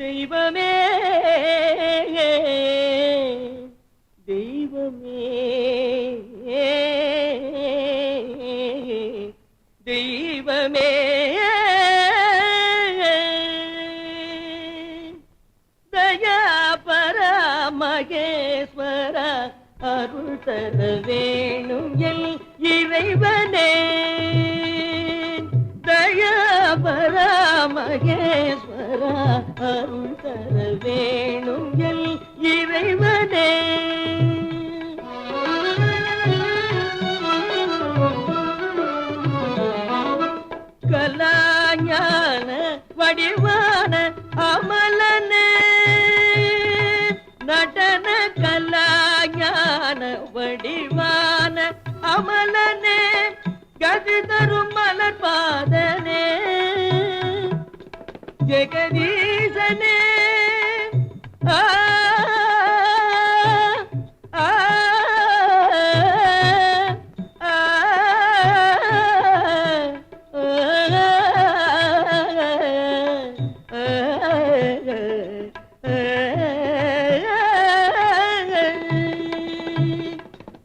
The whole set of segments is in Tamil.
தெய்வமே தெய்வமே தெய்வமே தயாபர மகேஸ்வர அருள் தர வேணும் எல் இறைவனே தயாபர மகேஸ்வர அருள் தர வேணும் எல் இறைவனே கலாஞான வடிவான அமலனே நடன கலாஞான வடிவான அமலனே கதி தரும் மலர் பாதனே ஜெகதீசனே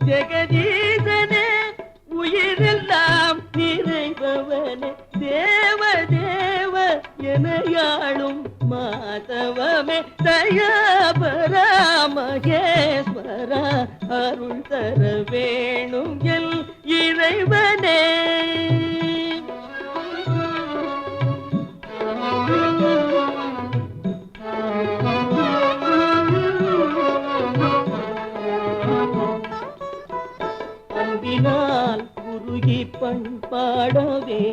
ஜெகதீசனே உயிரெல்லாம் நிறைபவனே தேவ தேவ எனையாளும் மாதவமே தயாபர மகேஸ்வர அருள் தர வேணும் எல் இறைவனே அன்பினால் உருகி பண்பாடவே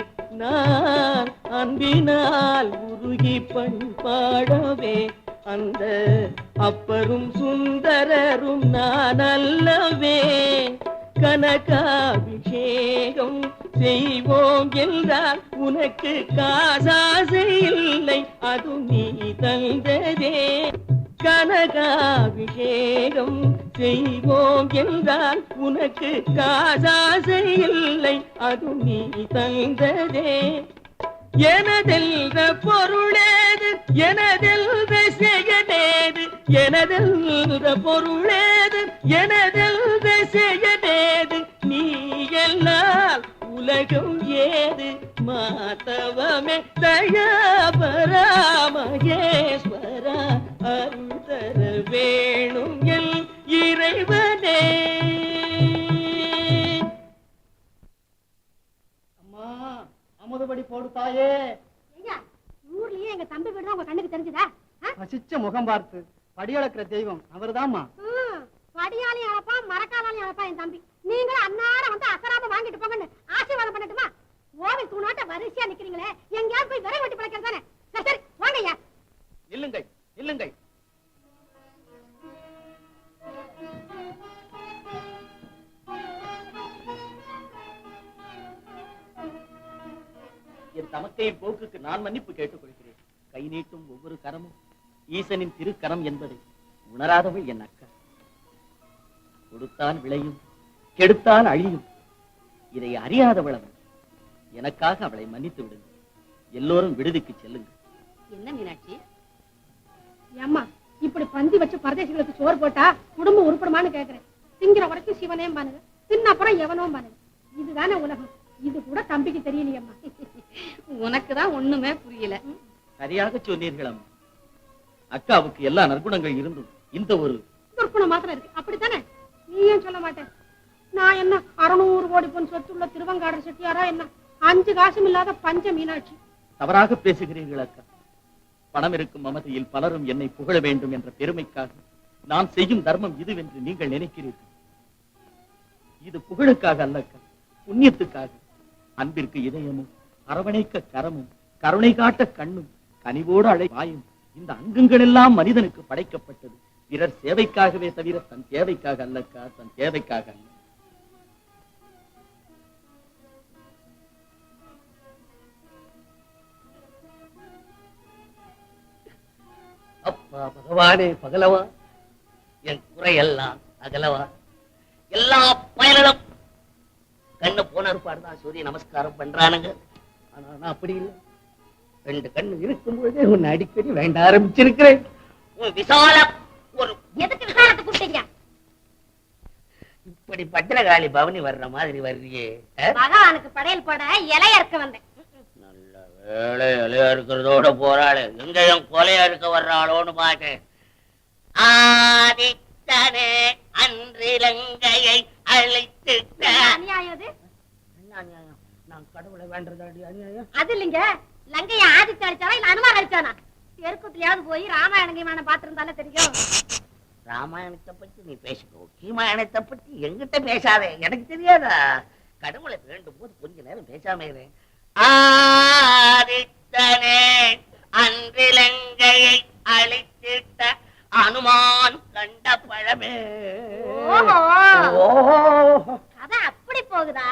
நான் அன்பினால் உருகி பண்பாடவே அந்த அப்பரும் சுந்தரரும் நான் அல்லவே கனகாபிஷேகம் செய்வோம் என்றால் உனக்கு காசாசை இல்லை அது நீ தந்ததே கனகாபிஷேகம் செய்வோம் என்றால் உனக்கு காசாசை இல்லை அது நீ தந்ததே எனதெல்ற பொருளேது எனதெல்ற செயலேது எனதெல்ற பொருளேது எனதெல்ற செயலேது நீ எல்லாம் உலகம் ஏது மாதவமே தயாபர மகேஸ்வர அருள் தர வேணும் எல் இறைவனே அம்மா அமுதபடி போடு தாயே ஊர்லயே எங்க தம்பி வீடு உங்க கண்ணுக்கு தெரிஞ்சுதா பசிச்ச முகம் பார்த்து படியளக்கிற தெய்வம் அவர்தாம்மா படியாலையும் அழப்பா மரக்காலாலையும் அழப்பா என் தம்பி நீங்களும் அன்னாரம் வந்து அசராம வாங்கிட்டு போங்கன்னு ஆசீர்வாதம் பண்ணட்டுமா ஓவில் தூணாட்ட வரிசையா நிக்கிறீங்களே எங்கேயாவது போய் விரை வெட்டி பழக்கிறது தானே சரி வாங்க ஐயா நில்லுங்கள் நில்லுங்கள் என் தமக்கையின் போக்குக்கு நான் மன்னிப்பு கேட்டுக் கொள்கிறேன் கை நீட்டும் ஒவ்வொரு கரமும் ஈசனின் திருக்கரம் என்பதை உணராதவள் என் அக்கா கொடுத்தால் விளையும் கெடுத்தால் அழியும் இதை அறியாதவள் அவள் எனக்காக அவளை மன்னித்து விடுங்க எல்லோரும் விடுதிக்கு செல்லுங்கள் என்ன மீனாட்சி அம்மா இப்படி பந்தி வச்சு பரதேசிகளுக்கு சோறு போட்டா குடும்பம் உருப்படுமான்னு கேக்குறேன் திங்கிற வரைக்கும் சிவனையும் பானுங்க தின்ன அப்புறம் எவனும் பானுங்க இதுதானே உலகம் இது கூட தம்பிக்கு தெரியலையம்மா உனக்குதான் ஒண்ணுமே புரியல சரியாக சொன்னீர்கள் அம்மா அக்காவுக்கு எல்லா நற்குணங்கள் இருந்தும் இந்த ஒரு துர்க்குணம் மாத்திரம் இருக்கு அப்படித்தானே நீ ஏன் சொல்ல மாட்டேன் நான் என்ன 600 கோடி பொன் சொத்துள்ள திருவங்காடர் செட்டியாரா என்ன 5 காசும் இல்லாத பஞ்ச மீனாட்சி தவறாக பேசுகிறீர்கள் அக்கா பணம் இருக்கும் மமதையில் பலரும் என்னை புகழ வேண்டும் என்ற பெருமைக்காக நான் செய்யும் தர்மம் இதுவென்று நீங்கள் நினைக்கிறீர்கள் இது புகழுக்காக அல்லக்கா புண்ணியத்துக்காக அன்பிற்கு இதயமும் அரவணைக்க கரமும் கருணை காட்ட கண்ணும் கனிவோடு அழை வாயும் இந்த அங்கங்கள் எல்லாம் மனிதனுக்கு படைக்கப்பட்டது பிறர் சேவைக்காகவே தவிர தன் தேவைக்காக அல்லக்கா தன் தேவைக்காக அல்ல அப்பா பகவானே பகலவா என் குறையெல்லாம் அகலவா எல்லா பயனும் கண்ணு போன இருப்பாருதான் சூரிய நமஸ்காரம் பண்றானுங்க ஆனா நான் அப்படி இல்லை 2 கண்ணு இருக்கும்போதே உன்னை அடிக்கடி வேண்ட ஆரம்பிச்சிருக்கிறேன். உன் விசாலம் ஒரு எதுக்கு விசாரத்தை கூப்பிட்டீங்க? இப்படி பத்திரகாளி பவனி வர்ற மாதிரி வர்றியே. பகவானுக்கு படையல் போட இலைய இருக்க வந்தேன். நல்ல வேலை இலையா இருக்கிறதோட போறாளு, எங்கேயும் கொலையா இருக்க வர்றாளோன்னு பாட்டேன். ஆதித்தனே அன்றிலங்கையை அழைத்து அநியாயம் அது. நான் கடவுளை வேண்டதாடி அநியாயம். அது இல்லைங்க, லங்கைய ஆதித்து அடிச்சாரா இல்ல அனுமார் அடிச்சானா? தெருக்கூத்துலயாவது போய் ராமாயணம் பார்த்திருந்தாலே தெரியும். ராமாயணத்தை பத்தி நீ பேசிக்கோ, கீமாயணத்தை பத்தி எங்கிட்ட பேசாதே, எனக்கு தெரியாதா? கடவுளை வேண்டும் போது கொஞ்ச நேரம் பேசாம இரு. ஆதித்தனே அன்றிலங்கையை அழித்திட்ட அனுமான் கண்ட பழமே. கதை அப்படி போகுதா?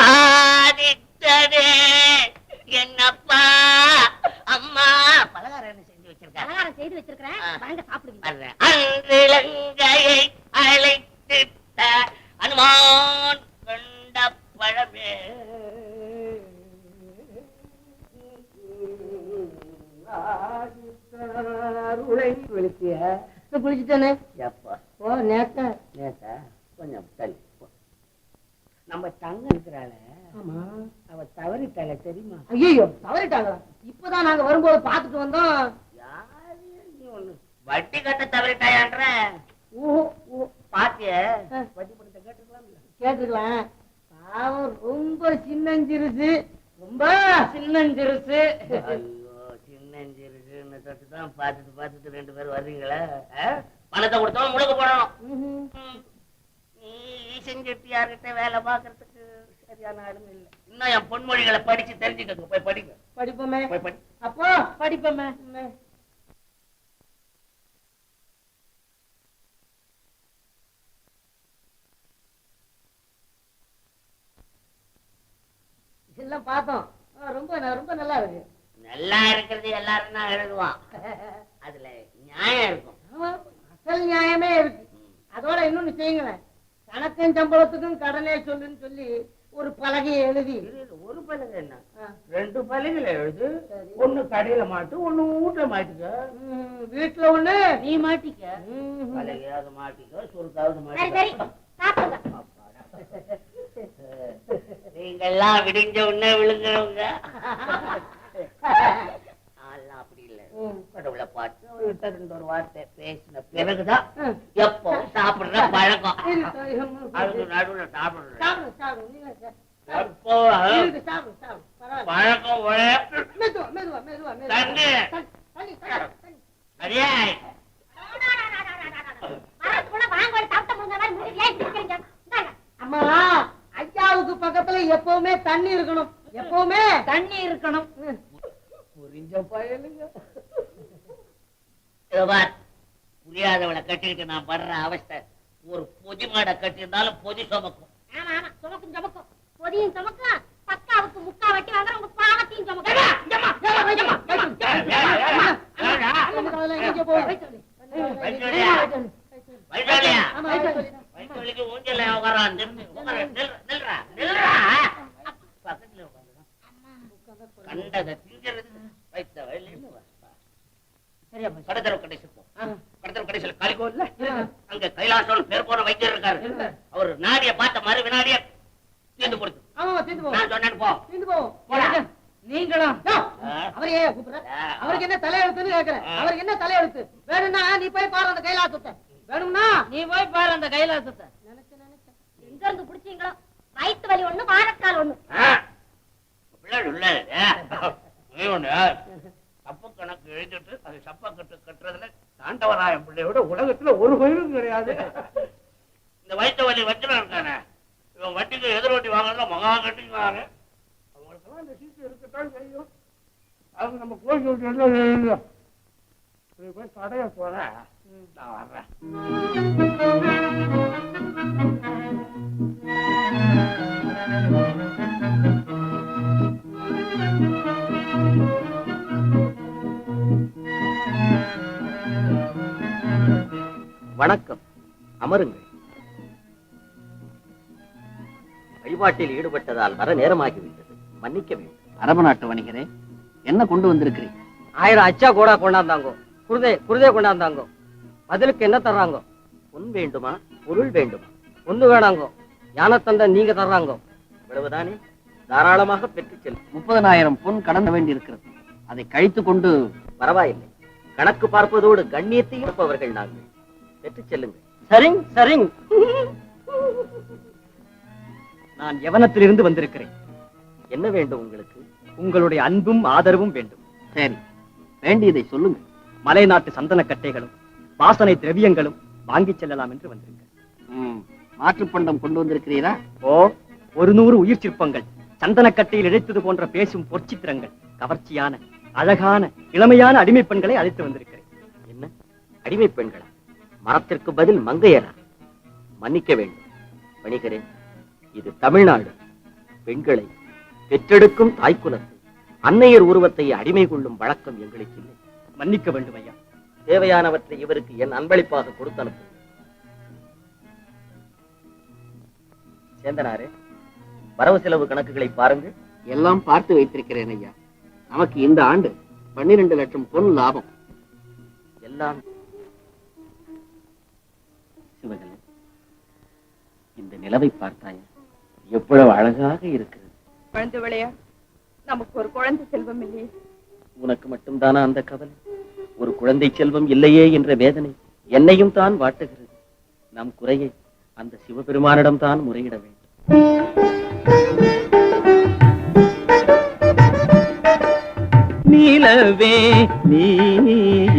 ஆதித்தனே என்னப்பா அம்மா பலகாரம் செஞ்சு வச்சிருக்க. பலகாரம் செய்து வச்சிருக்கிறேன், வாங்க சாப்பிடுங்க. அன்றிலங்கையை அழைத்திட்ட அனுமான் கண்ட பழமே. குளிச்சுட்டானே எப்பா ஓ நேத்த நேத்தா கொஞ்சம் தள்ளி போ. நம்ம தங்க இருக்கிறாள, ஆமா அவ தவறிட்டாள தெரியுமா? ஐயோ தவறிட்டாங்களா? இப்பதான் நாங்க வரும்போது பாத்துட்டு வந்தோம். யாரு நீ ஒண்ணு வட்டி கட்ட தவறிட்டாயான்ற? ஓ ஓ பாத்திய வட்டி பணத்தை கேட்டுக்கலாம்ல? கேட்டுக்கலாம். பாவம் ரொம்ப சின்னஞ்சிருச்சு, ரொம்ப சின்னஞ்சிருச்சு. ஐயோ சின்னஞ்சிருக்குன்னு தொட்டுதான் பார்த்துட்டு 2 பேரும் வர்றீங்களா? பணத்தை கொடுத்தோம் முழுக்க போடணும். நீ செஞ்சுட்டியார்கிட்ட வேலை பாக்குறதுக்கு சரியான ஆளுங்க இல்ல. இன்னும் என் பொன்மொழிகளை படிச்சு தெரிஞ்சுக்கங்க, போய் படிங்க. படிப்போமே போய் படி. அப்போ படிப்போமே. எல்லாம் பார்த்தோம். ரொம்ப ரொம்ப நல்லா இருக்கு. நல்லா இருக்கிறது எல்லாரும் தான் எழுதுவான், அதுல நியாயம் இருக்கும். ஆமா, அசல் நியாயமே இருக்கு. அதோட இன்னொன்னு செய்யுங்களேன், கணக்கும் சம்பளத்துக்கும் கடனே சொல்லுன்னு சொல்லி ஒரு பலகையை எழுதி. ஒரு பலகை என்ன, 2 பலகையில எழுது. ஒண்ணு கடையில மாட்டு, ஒண்ணு வீட்டுல மாட்டிக்க. வீட்டுல ஒண்ணு நீ மாட்டிக்க. பலகையாவது மாட்டிக்க, சுருக்காவது சரி மாட்டிக்க. சரி சாப்பிடுங்க. நீங்கெல்லாம் விடிஞ்ச உடனே விழுங்குறவங்க. அதெல்லாம் அப்படி இல்ல, கடவுளை பார்த்து அவர்கிட்ட 2 வார்த்தை பேசின பிறகுதான் எப்போ சாப்பிடுற பழக்கம். அதுக்கு நடுவுல சாப்பிடுற எப்போ பழக்கம் தண்ணி சரியா? அம்மா, ஐயாவுக்கு பக்கத்துல எப்பவுமே தண்ணி இருக்கணும், எப்பவுமே தண்ணி இருக்கணும். புரிஞ்ச பயலுங்க. புரியாதவளை கட்டிக்கிட்டு நான் படுற அவஸ்தை ஒரு பொதி மாடை கட்டியிருந்தாலும் பொதி சுமக்கும். ஆமா ஆமா, சுமக்கும் சுமக்கும், பொதியும் சுமக்கும், பக்காவுக்கு முக்கா வட்டி வாங்குற உங்க பாவத்தையும் சுமக்கும். வயிற்றுவலிக்கு ஊஞ்சல உட்காரான், பக்கத்துல கண்டதை திங்கிறது வைத்த வயலின்னு கடத்தர கடைசி போ. கடத்தர கடைசியில காலிகோல்ல அங்க கைலாசம் பேர் போன வைத்தியர் இருக்காரு. அவர் நாடிய பார்த்த மறு வினாடிய தீர்ந்து கொடுத்து நான் சொன்னேன்னு போ. நீங்களும் அவரையே கூப்பிடுற, அவருக்கு என்ன தலையெழுத்துன்னு கேக்குறேன். அவருக்கு என்ன தலையெழுத்து வேணும்னா நீ போய் பாரு அந்த கைலாசத்தை. வேணும்னா நீ போய் பாரு அந்த கைலாசத்தை. எங்க இருந்து பிடிச்சீங்களோ, வயிற்று வலி ஒண்ணு, வாரக்கால் ஒண்ணு. தப்பு கணக்கு எழுதிட்டு அது சப்ப கட்டு கட்டுறதுல தாண்டவராய பிள்ளையோட உலகத்துல ஒரு கோயிலும் கிடையாது. இந்த வயிற்று வலி வச்சுனா இருக்கானே, இவன் வட்டிக்கு எதிரோட்டி வாங்கல மகா கட்டிக்காரு. அவங்களுக்கெல்லாம் இந்த சீட்டு இருக்கத்தான் செய்யும். அவங்க நம்ம கோயில் போய் தடைய போறேன், நான் வர்றேன். வணக்கம், அமருங்கள். வழிபாட்டில் ஈடுபட்டதால் வர நேரமாகிவிட்டது, மன்னிக்க வேண்டும். அரபு நாட்டு வணிகரே, என்ன கொண்டு வந்திருக்கிறேன்? 1000 அச்சா கூட கொண்டாந்தாங்க. குருதே கொண்டாந்தாங்க. பதிலுக்கு என்ன தர்றாங்க? பொன் வேண்டுமா, பொருள் வேண்டுமா? ஒண்ணு வேணாங்க. யானை தந்த நீங்க தர்றாங்க. இவ்வளவுதானே? தாராளமாக பெற்றுச் செல். 30,000 பொன் கடந்த வேண்டியிருக்கிறது. அதை கழித்துக் கொண்டு பரவாயில்லை. கணக்கு பார்ப்பதோடு கண்ணியத்தையும் இருப்பவர்கள் நாங்கள். பெற்றுச் செல்லுங்கள். சரிங்க. நான் யவனத்திலிருந்து வந்திருக்கிறேன். என்ன வேண்டும் உங்களுக்கு? உங்களுடைய அன்பும் ஆதரவும் வேண்டும். சரி, வேண்டியதை சொல்லுங்கள். மலை நாட்டு சந்தன கட்டைகளும் வாசனை திரவியங்களும் வாங்கி செல்லலாம் என்று வந்திருக்கிறேன். மாற்றுப்பண்டம் கொண்டு வந்திருக்கிறீரா? ஓ, 100 உயிர் சிற்பங்கள், சந்தனக்கட்டையில் இழைத்தது போன்ற பேசும் பொற்சித்திரங்கள், கவர்ச்சியான அழகான இளமையான அடிமை பெண்களை அழைத்து வந்திருக்கிறேன். என்ன அடிமை பெண்களா? மரத்திற்கு பதில் மங்கையரா? மன்னிக்க வேண்டும் வணிகரே, இது தமிழ்நாடு. பெண்களை பெற்றெடுக்கும் தாய்க்குலத்தை, அன்னையர் உருவத்தை அடிமை கொள்ளும் வழக்கம் எங்களுக்கு இல்லை. மன்னிக்க வேண்டும் ஐயா. தேவையானவற்றை இவருக்கு என் அன்பளிப்பாக கொடுத்து அனுப்பு. சேந்தனாரே, வரவு செலவு கணக்குகளை பாருங்கள். எல்லாம் பார்த்து வைத்திருக்கிறேன் ஐயா. நமக்கு இந்த ஆண்டு 12 லட்சம் பொன் லாபம். எல்லாம் சிவகலை, இந்த நிலவை பார்த்தாயா? எவ்வளவு அழகாக இருக்கிறது. குழந்தை விளையா, நமக்கு ஒரு குழந்தை செல்வம் இல்லையே. உனக்கு மட்டும்தானா அந்த கவலை? ஒரு குழந்தை செல்வம் இல்லையே என்ற வேதனை என்னையும் தான் வாட்டுகிறது. நம் குறையை அந்த சிவபெருமானிடம் தான் முறையிட வேண்டும். நீலவே நீ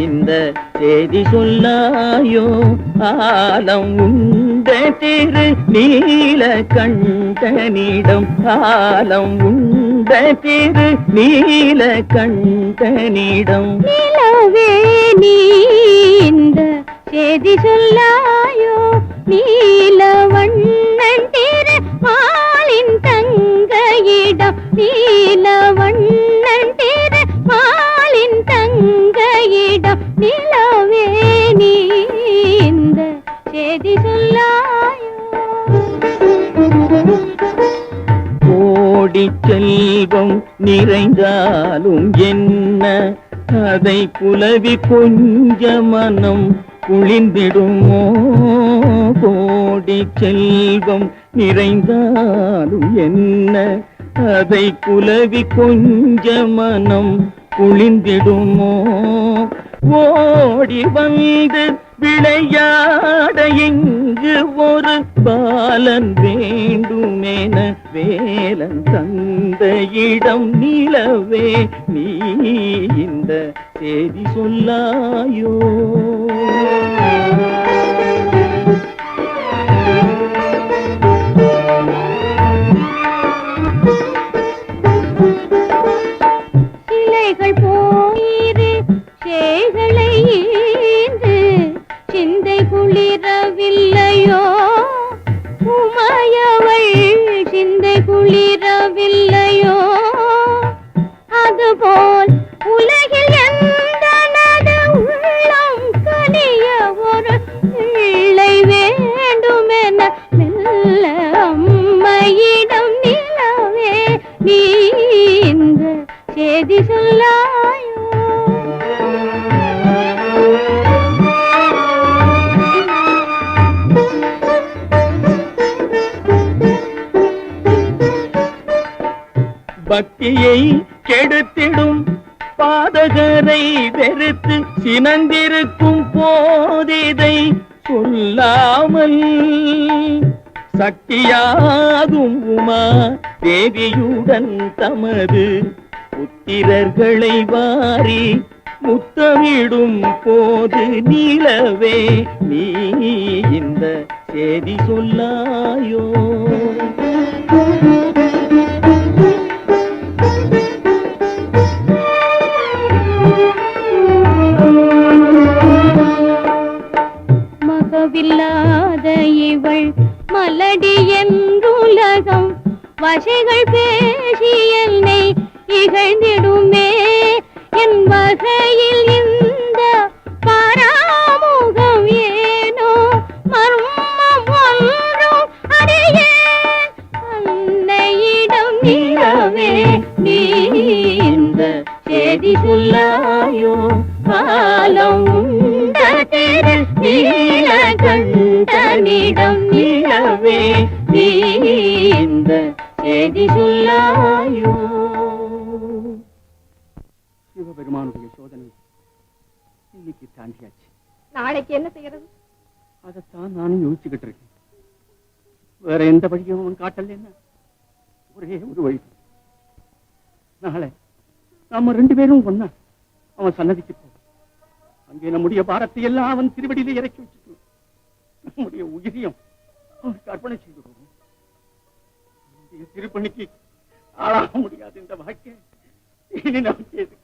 இந்த செய்தி சொல்லாயோ, ஆலம் உண்ட திரு நீல கண்டனிடம், ஆலம் உண்ட திரு நீல கண்டனிடம். நிலவே நீ இந்த செய்தி சொல்லாயோ, நீலவண்ணன் திரு மாலின் தங்கையிடம், நீலவண்ணன் திரு மாலின் தங்கையிடம். நிலவே நீ இந்த செய்தி சொல்லாயோ. கோடி செல்வம் நிறைந்தாலும் என்ன, அதை புலவி கொஞ்ச மனம் குளிர்ந்திடுமோ. கோடி செல்வம் நிறைந்தாலும் என்ன, அதை புலவி கொஞ்ச மனம் குளிர்ந்திடுமோ. ஓடி வந்து விளையாட இங்கு ஒரு பாலன் வேண்டுமென வேலன் தந்த இடம். நிலவே நீ இந்த செய்தி சொல்லாயோ. சிலைகள் போயிரு சேகளை ஈந்து சிந்தை குளிரவில்லையோ, உமையவள் சிந்தை குளிரவில்லையோ. அதுபோல் உலகில் எந்த நடு உள்ளம் கனிய ஒரு பிள்ளை வேண்டுமென மெல்ல அம்மையிடம். நிலவே நீ இந்த செய்தி சொல்லாயோ. பக்தியை கெடுத்திடும் பாதகரை வெறுத்து சினந்திருக்கும் போதிதை சொல்லாமல், சக்தியாகும் உமா தேவியுடன் தமது புத்திரர்களை வாரி முத்தமிடும் போது. நிலவே நீ இந்த செய்தி சொல்லாயோ. மகவில்லாத இவள் மலடி என்றுலகம் வசைகள் பேசி என்னை இகழ்ந்திடுமே. என் வகையில் இந்த பராமுகம் ஏனோ மர்மம் ஒன்றும் அறியேன். சிவபெருமானுடைய சோதனை இன்னைக்கு தாண்டியாச்சு. நாளைக்கு என்ன செய்யறது? அதைத்தான் நானும் யோசிச்சுக்கிட்டு இருக்கேன். வேற எந்த வழியும் அவன் காட்டல. என்ன ஒரே ஒரு வழி. நாளை நாம 2 பேரும் ஒண்ணா அவன் சன்னதிக்கு போ. அங்கே நம்முடைய பாரத்தை எல்லாம் அவன் திருவடியில இறக்கி வச்சுட்டு நம்முடைய உயிரியம் அவனுக்கு அர்ப்பணம் செய்துடுவோம். திருப்பணிக்கு ஆளாக முடியாது இந்த வாழ்க்கை. இனி நமக்கு எதுக்கு?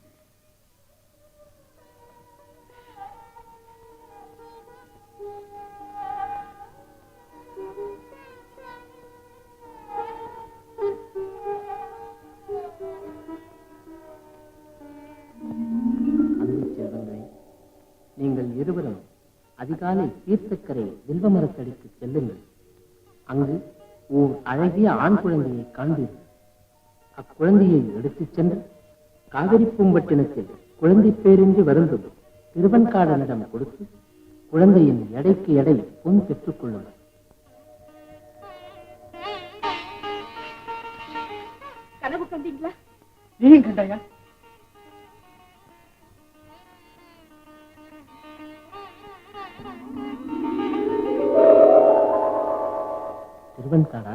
நீங்கள் இருவரும் அதிகாலை தீர்த்தக்கரை வில்வமரத்தடிக்கு செல்லுங்கள். அங்கு ஓர் அழகிய ஆண் குழந்தையை காண்பீர்கள். அக்குழந்தையை எடுத்துச் சென்று காவிரி பூம்பட்டினத்தில் குழந்தை பேரின்றி வருந்தும் திருவன்காடனிடம் கொடுத்து குழந்தையின் எடைக்கு எடை பொன் பெற்றுக் கொள்ளுங்கள். கனவு கண்டீங்களா? நீயும் கண்டாயா? திருவன்காடா,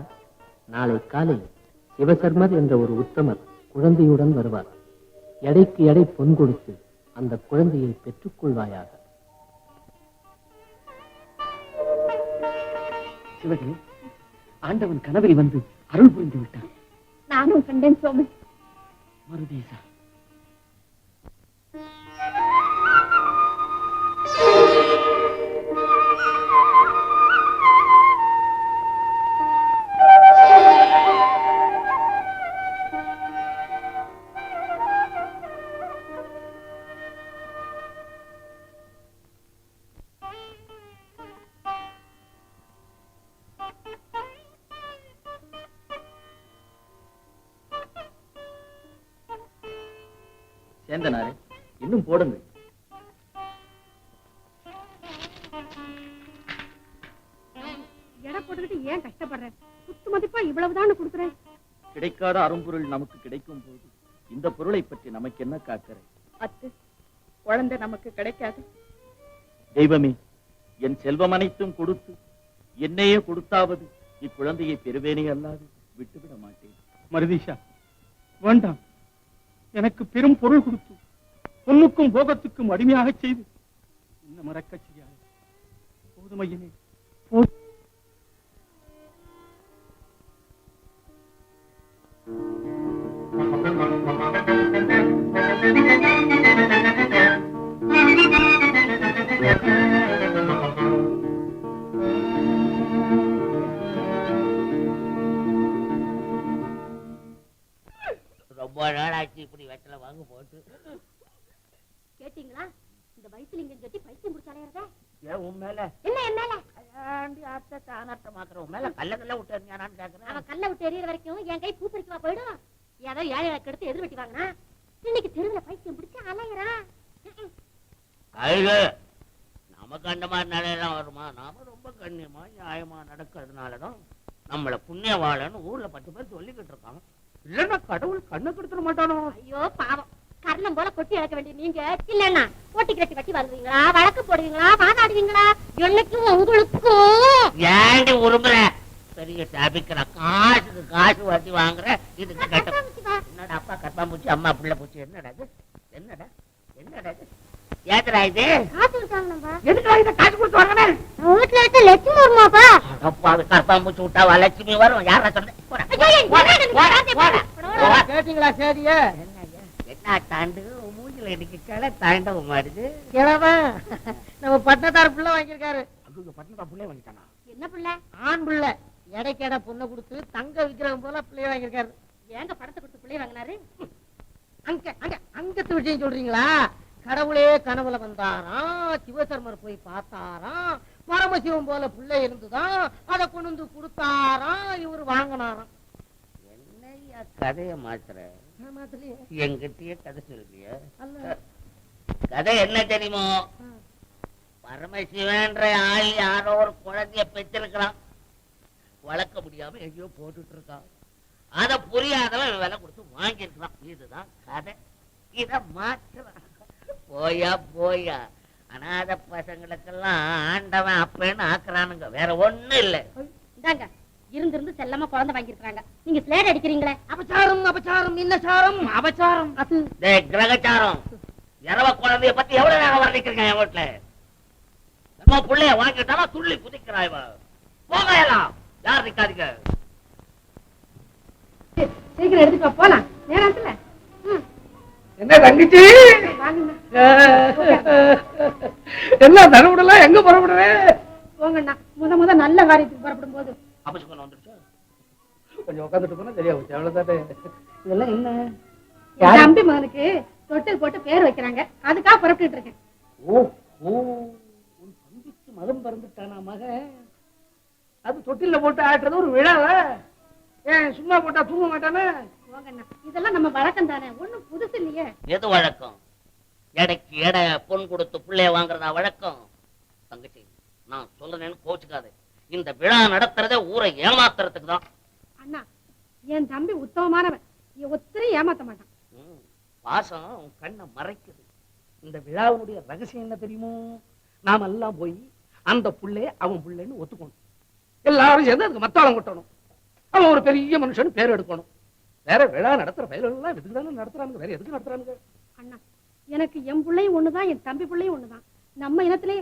நாளை காலை சிவசர்மர் என்ற ஒரு உத்தமர் குழந்தையுடன் வருவார். எடைக்கு எடை பொன் கொடுத்து அந்த குழந்தையை பெற்றுக் கொள்வாயாக. சிவகி, ஆண்டவன் கனவில் வந்து அருள் புரிந்து விட்டான். நானும் கண்டேன் சுவாமி. மருதேசா, சேந்தனாரே, இன்னும் போடுங்கள். எடை போட்டுக்கிட்டு ஏன் கஷ்டப்படுறேன்? குத்து மதிப்பா இவ்வளவுதான் கொடுக்குறேன். கிடைக்காத அரும்பொருள் நமக்கு கிடைக்கும் போது இந்த பொருளை பற்றி நமக்கு என்ன காக்கறை? அத்து, குழந்தை நமக்கு கிடைக்காது. தெய்வமே, என் செல்வம் அனைத்தும் கொடுத்து என்னையே கொடுத்தாவது இக்குழந்தையை பெறுவேனே அல்லாது விட்டுவிட மாட்டேன். மருதீஷா, வேண்டாம். எனக்கு பெரும் பொருள் கொடுத்து பொன்னுக்கும் போகத்துக்கும் அடிமையாக செய்து என்ன மறக்க செய்யாது. போதுமையனே, ரொம்ப நாளாச்சு இப்படி வெத்தலை வாங்க போட்டு. கேட்டீங்களா? இந்த வயசுல இங்க கட்டி பைத்தியம் முடிச்சாலேறத. ஏன் உன் மேல என்ன என் மேல? ஆண்டி ஆத்த தானாட்ட மாத்திரம் உன் மேல கல்ல விட்டு எறிஞ்சானான்னு கேக்குறேன். அவன் கல்ல விட்டு எறியற வரைக்கும் என் கை பூ பறிக்கவா போயிடும்? ஏதோ ஏழை எடுத்து எதிர் வெட்டி வாங்கினா இன்னைக்கு தெருவுல பைத்தியம் பிடிச்சு அலையறான். கைது நமக்கு அந்த மாதிரி நிலையெல்லாம் வருமா? நாம ரொம்ப கண்ணியமா நியாயமா நடக்கிறதுனாலதான் நம்மள புண்ணியவாளன்னு ஊர்ல 10 பேர் சொல்லிக்கிட்டு இருக்காங்க. இல்லன்னா கடவுள் கண்ணு கொடுத்துட மாட்டானோ? ஐயோ பாவம், கர்ணம் போல கொட்டி இழக்க வேண்டிய நீங்க இல்லன்னா போட்டி கட்டி வட்டி வாங்குவீங்களா, வழக்கு போடுவீங்களா, வாதாடுவீங்களா? என்னைக்கும் உங்களுக்கும் ஏண்டி உருமுற பெரிய சாபிக்கிற காசுக்கு காசு வட்டி வாங்குற. இதுக்கு கட்ட என்னடா அப்பா கர்ப்பாம்பூச்சி அம்மா பிள்ளை பூச்சி என்னடா இது? என்னடா என்னடா இது? ஏத்துறா இது? காசு விட்டாங்கப்பா. எதுக்குடா இதை காசு கொடுத்து வாங்கினேன்? வீட்டுல இருக்க லட்சுமி வருமாப்பா. அப்பா அது கர்ப்பாம்பூச்சி விட்டாவா லட்சுமி வரும்? யாரா சொன்ன? கேட்டீங்களா? சரியா என்ன தாண்டு மூஞ்சில இன்னைக்கு கிளை தாண்டவ மாடுது. கிழவன் நம்ம பட்டத்தார் பிள்ளை வாங்கியிருக்காரு. அங்க பட்டணத்தா பிள்ளை வாங்கிட்டானா? என்ன பிள்ளை? ஆண் பிள்ளை. எடைக்கேட பொண்ணை கொடுத்து தங்க விக்கிரகம் போல பிள்ளைய வாங்கியிருக்காரு. ஏங்க படத்தை கொடுத்து பிள்ளை வாங்கினாரு? அங்க அங்க அங்கத்து விஷயம் சொல்றீங்களா? கடவுளே கனவுல வந்தாராம், சிவசர்மர் போய் பார்த்தாராம், பரமசிவம் போல பிள்ளை இருந்துதான் அதை கொண்டு வந்து கொடுத்தாராம், இவரு வாங்கினாராம். என்னையா கதைய மாத்துற? எங்கிட்டயே கதை சொல்றிய? கதை என்ன தெரியுமோ? பரமசிவன்ற ஆள் யாரோ ஒரு குழந்தைய பெற்றிருக்கிறான். வளர்க்க முடியாம எங்கேயோ போட்டுட்டு இருக்கான். அத புரியாதவன் விலை கொடுத்து வாங்கி இருக்கான். இதுதான் கதை. இத மாற்றுறான். போயா போயா, அநாத பசங்களுக்கெல்லாம் ஆண்டவன் அப்பன்னு ஆக்குறானுங்க, வேற ஒண்ணும் இல்ல. இந்தாங்க இருந்து செல்லமா குழந்தை வாங்கிருக்காங்க, நீங்க ஸ்லேட் அடிக்கிறீங்களே. அபச்சாரம் அபச்சாரம், என்ன சாரம்? அபச்சாரம் அது கிரகச்சாரம். இரவ குழந்தைய பத்தி எவ்வளவு நேரம் வர்ணிக்கிறீங்க என் வீட்டுல? நம்ம பிள்ளைய வாங்கிட்டாலா துள்ளி குதிக்கிறாய். போக எல்லாம் யார் நிக்காதீங்க. சீக்கிரம் எடுத்துட்டு போலாம் நேரத்துல. என்ன தங்கச்சி, என்ன தரவிடலாம், எங்க புறப்படுறேன்? போங்கண்ணா, முத நல்ல காரியத்துக்கு புறப்படும் போது அபசகுணம் வந்துருச்சு. கொஞ்சம் உட்காந்துட்டு போனா சரியா போச்சு, அவ்வளவுதானே. இதெல்லாம் என்ன? என் தம்பி மகனுக்கு தொட்டில் போட்டு பேர் வைக்கிறாங்க, அதுக்காக புறப்பட்டு இருக்கேன். ஓ ஓ, உன் தம்பிக்கு மகன் பிறந்துட்டானா மகன்? அது தொட்டில போட்டு ஆட்டுறது ஒரு விழாவா? ஏன் சும்மா போட்டா தூங்க மாட்டானே? போங்கண்ணா, இதெல்லாம் நம்ம வழக்கம் தானே, ஒண்ணும் புதுசு இல்லையே. எது வழக்கம்? எடைக்கு எடை பொன் கொடுத்து பிள்ளைய வாங்குறதா வழக்கம்? தங்கச்சி, நான் சொல்றேன்னு கோச்சுக்காது. இந்த விழா நடத்துறதே ஊரை ஏமாத்துறதுக்கு தான். அண்ணா, என் தம்பி உத்தமமானவன், ஒத்தரையும் ஏமாத்த மாட்டான். பாசம் உன் கண்ணை மறைக்குது. இந்த விழாவுடைய ரகசியம் என்ன தெரியுமோ? நாம எல்லாம் போய் அந்த புள்ளைய அவன் புள்ளைன்னு ஒத்துக்கணும். எல்லாரும் சேர்ந்து அதுக்கு மத்தாளம் கொட்டணும். அவன் ஒரு பெரிய மனுஷன் பேர் எடுக்கணும். வேற விழா நடத்துற பயிரெல்லாம் இதுக்கு தானே நடத்துறானுங்க, வேற எதுக்கு நடத்துறானுங்க? அண்ணா, எனக்கு என் பிள்ளையும் ஒண்ணுதான், என் தம்பி பிள்ளையும் ஒண்ணுதான். நம்ம இனத்திலே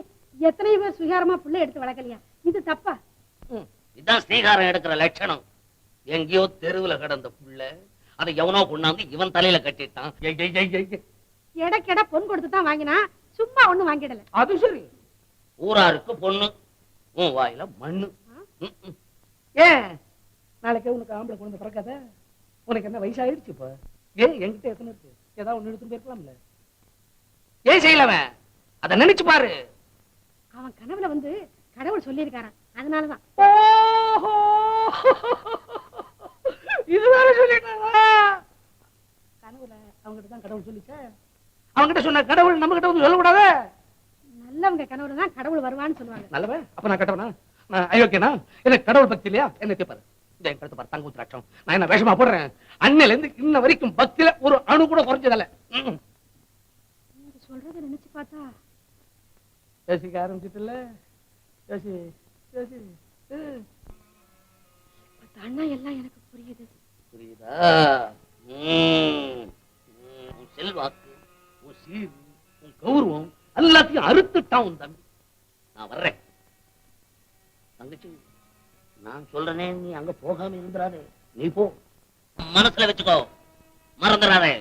எத்தனை பேர் சுகாரமா பிள்ளை எடுத்து வளர்க்கலையா? இது தப்பா? இதான் ஸ்ரீகாரம் எடுக்கிற லட்சணம். எங்கேயோ தெருவுல கிடந்த புள்ள அதை எவனோ கொண்டாந்து இவன் தலையில கட்டிட்டான். எடைக்கெடை பொன் கொடுத்து தான் வாங்கினா, சும்மா ஒண்ணும் வாங்கிடல. அது சரி. ஊராருக்கு பொண்ணு, உன் வாயில மண்ணு. ஏன் நாளைக்கே உனக்கு ஆம்பளை குழந்தை பிறக்காத? உனக்கு என்ன வயசாயிடுச்சு? இப்ப ஏன் என்கிட்ட எத்தனை இருக்கு? ஏதாவது ஒண்ணு எடுத்து போயிருக்கலாம்ல? ஏன் செய்யலவன்? அத நினைச்சு பாரு. அவன் கனவுல வந்து கடவுள் சொல்லியிருக்காரான், அதனாலதான். ஓஹோ, இது வேற சொல்லிட்டாங்களா? கனவுல அவங்கிட்ட தான் கடவுள் சொல்லிச்சே. அவங்கிட்ட சொன்ன கடவுள் நம்ம கிட்ட வந்து சொல்லக்கூடாத? நல்லவங்க கனவுல தான் கடவுள் வருவான்னு சொல்லுவாங்க. நல்லவன் அப்ப நான் கட்டவனா? நான் அயோக்கியனா? எனக்கு கடவுள் பக்தி இல்லையா? என்ன கேப்பாரு. இந்த என் கருத்து பாரு, தங்க உத்திராட்சம். நான் என்ன வேஷமா போடுறேன்? அண்ணில இருந்து இன்ன வரைக்கும் பக்தியில ஒரு அணு கூட குறைஞ்சதில்ல. நீங்க சொல்றத நினைச்சு பார்த்தா யோசிக்க ஆரம்பிச்சிட்டுல. யோசி யோசி. அண்ணா எல்லாம் எனக்கு புரியுது. புரியுதா? உன் செல்வாக்கு, உன் சீர், உன் கௌரவம் எல்லாத்தையும் அறுத்துட்டான் உன் தம்பி. நான் வர்றேன் தங்கச்சி. நான் சொல்றேனே, நீ அங்க போகாம இருந்துறாதே. நீ போ, மனசுல வச்சுக்கோ, மறந்துடாதே.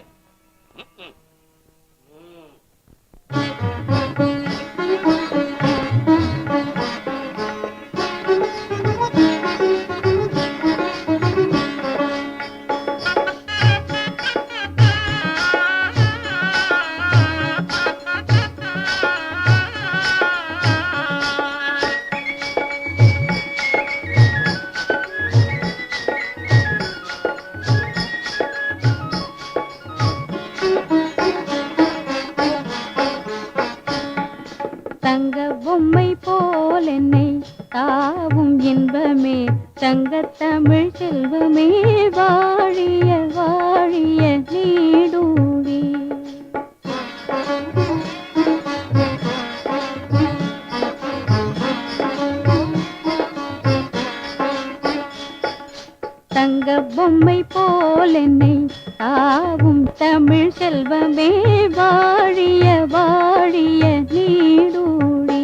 தங்க பொம்மை போல் என்னை தாவும் இன்பமே, தங்கத்தமிழ் செல்வமே, வாழிய வாழிய நீடூழி. தங்க பொம்மை போல் என்னை தாவும் தமிழ் செல்வமே, வாழிய வாழிய நீடூழி.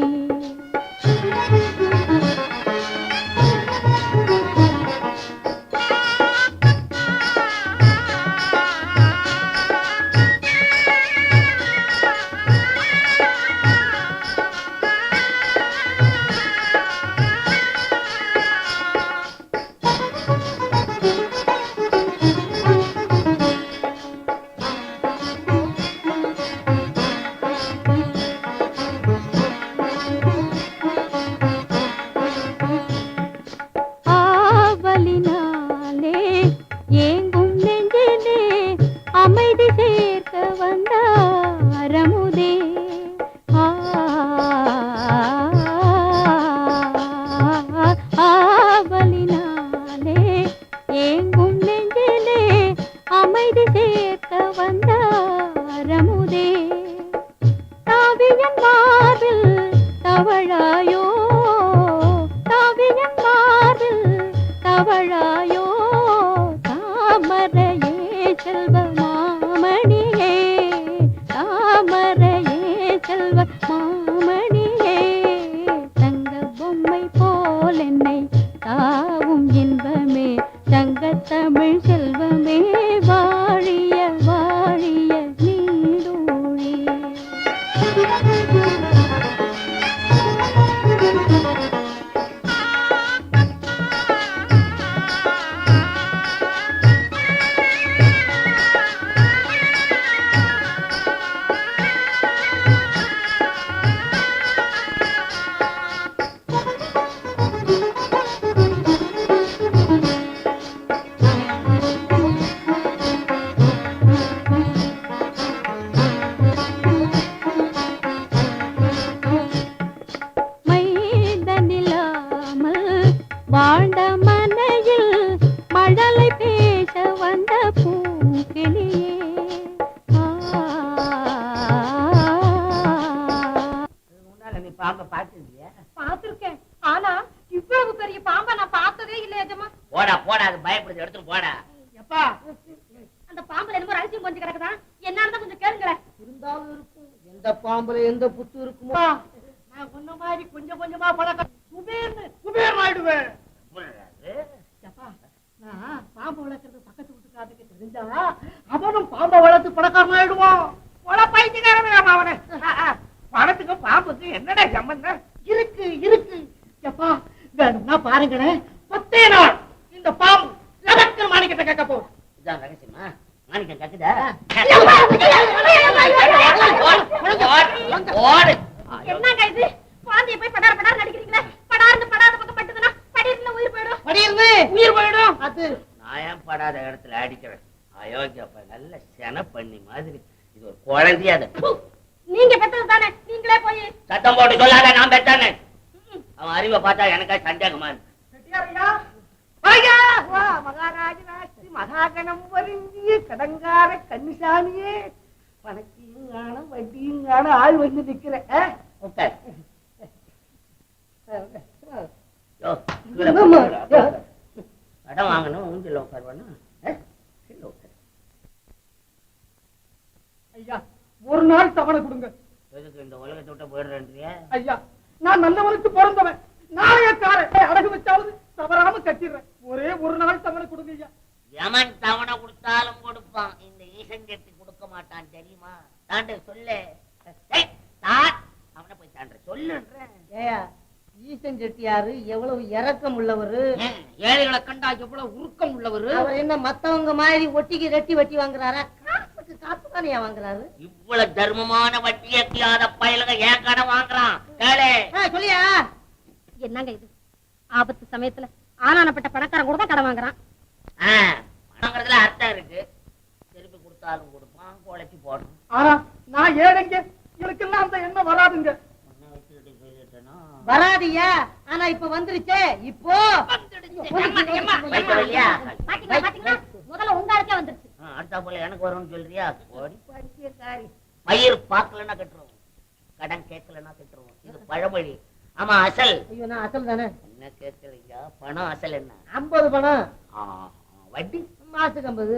ரகசியம் கொஞ்சம் கிடக்குதான் என்னன்னு கொஞ்சம் கேளுங்களேன். இருந்தாலும் இருக்கும். எந்த பாம்புல எந்த புத்து இருக்குமோ. நான் சொன்ன மாதிரி கொஞ்சம் கொஞ்சமா பழக்கம் குபேர் ஆயிடுவேன். நான் பாம்பு வளர்க்கறது பக்கத்து வீட்டுக்காரனுக்கு தெரிஞ்சா அவனும் பாம்பை வளர்த்து பணக்காரன் ஆயிடுவான். பைத்தியக்காரன் அவனை. பணத்துக்கு பாம்புக்கு என்னடா சம்பந்தம்? இருக்கு இருக்கு. எப்பா வேணும்னா பாருங்களேன், 10 நாள் இந்த பாம்பு லபக்கர் மாணிக்கத்தை கேட்க போகும். இதான் ரகசியமா? மாணிக்கம் கக்குதா? என்னங்க இது? குழந்தைய போய் படார் படார் நடிக்கிறீங்களா? படார்னு படாத பக்கம் பட்டுதுன்னா படியில உயிர் போயிடும். படியிருந்து உயிர் போயிடும். அது நான் ஏன் படாத இடத்துல அடிக்கிறேன்? அயோக்கியப்ப நல்ல சென பண்ணி மாதிரி. இது ஒரு குழந்தையா? அது நீங்க பெற்றது தானே, நீங்களே போய் சத்தம் போட்டு சொல்லாத, நான் பெற்றானே. அவன் அறிவை பார்த்தா எனக்கா சந்தேகமா இருக்கு. மகாராஜராட்சி மகாகணம் வருந்திய கடங்கார கன்னிசாமியே, பணத்தையும் காணும் வட்டியும் காணும் ஆள் வந்து நிக்கிறேன். உட்கார். யோ, கடன் வாங்கணும், ஊஞ்சல் உட்காருவானா? ஐயா, ஒரு நாள் தவணை கொடுங்க. எதுக்கு இந்த உலகத்தை விட்டு போயிடுறேன்றியா? ஐயா, நான் நல்லவனுக்கு பிறந்தவன். நாயக்காரன் அடகு வச்சாலும் தவறாம கட்டிடுறேன். ஒரே ஒரு நாள் தவணை கொடுங்க ஐயா. யமன் தவணை கொடுத்தாலும் கொடுப்பான், இந்த ஈசன் கட்டி கொடுக்க மாட்டான் தெரியுமா? தாண்ட சொல்லு. அவனை போய் தாண்ட சொல்லுன்றேன். ஏயா, ஈசன் செட்டியாரு எவ்வளவு இரக்கம் உள்ளவரு, ஏழைகளை கண்டா எவ்வளவு உருக்கம் உள்ளவரு. அவர் என்ன மத்தவங்க மாதிரி ஒட்டிக்கு ரெட்டி வட்டி வாங்குறாரா? காசுக்கு காசு தானே வாங்குறாரு. இவ்வளவு தர்மமான வட்டி எத்தியாத பயலுக ஏன் கடன் வாங்குறான்? சொல்லியா? என்னங்க இது? ஆபத்து சமயத்துல ஆனானப்பட்ட பணக்காரன் கூட தான் கடன் வாங்குறான். வாங்குறதுல அர்த்தம் இருக்கு. திருப்பி கொடுத்தாலும் கொடுப்பான், குழைச்சி போடணும். ஆனா நான் ஏழைங்க, எனக்கெல்லாம் அந்த எண்ணம் வராதுங்க. வராதியா? ஆனா இப்ப வந்துருச்சே. இப்போ முதல்ல உங்க ஆளுக்கே வந்துருச்சு. அடுத்தா போல எனக்கு வரும்னு சொல்றியா? பயிர் பாக்கலன்னா கட்டுருவோம், கடன் கேட்கலன்னா கட்டுருவோம். இது பழமொழி. ஆமா, அசல். ஐயோ, நான் அசல் தானே. என்ன கேட்கலையா? பணம் அசல் என்ன? 50 பணம். வட்டி மாசுக்கு 50.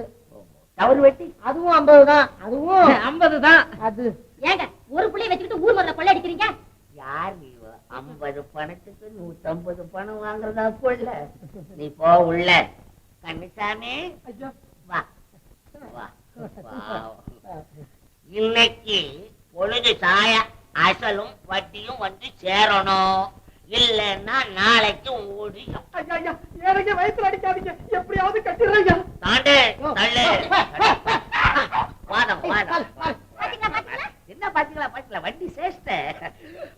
தவறு வட்டி அதுவும் 50 தான். அதுவும் 50 தான். அது ஏங்க ஒரு புள்ளைய வச்சுக்கிட்டு ஊர் முதல்ல கொள்ளை அடிக்கிறீங்க? யார் நீ? 50 பணத்துக்கு 150 பணம் வாங்குறதா கொள்ள? நீ போ உள்ள. கன்னிசாமி வா வா. இன்னைக்கு பொழுது சாய அசலும் வட்டியும் வந்து சேரணும், இல்லன்னா நாளைக்கு ஓடி. ஏழைங்க வயிற்றுல அடிக்காதீங்க, எப்படியாவது கட்டிடுறீங்க. தாண்டே தள்ளு. வாதம் வாதம். என்ன பாத்தீங்களா? பாத்தீங்களா? வட்டி சேஷ்ட.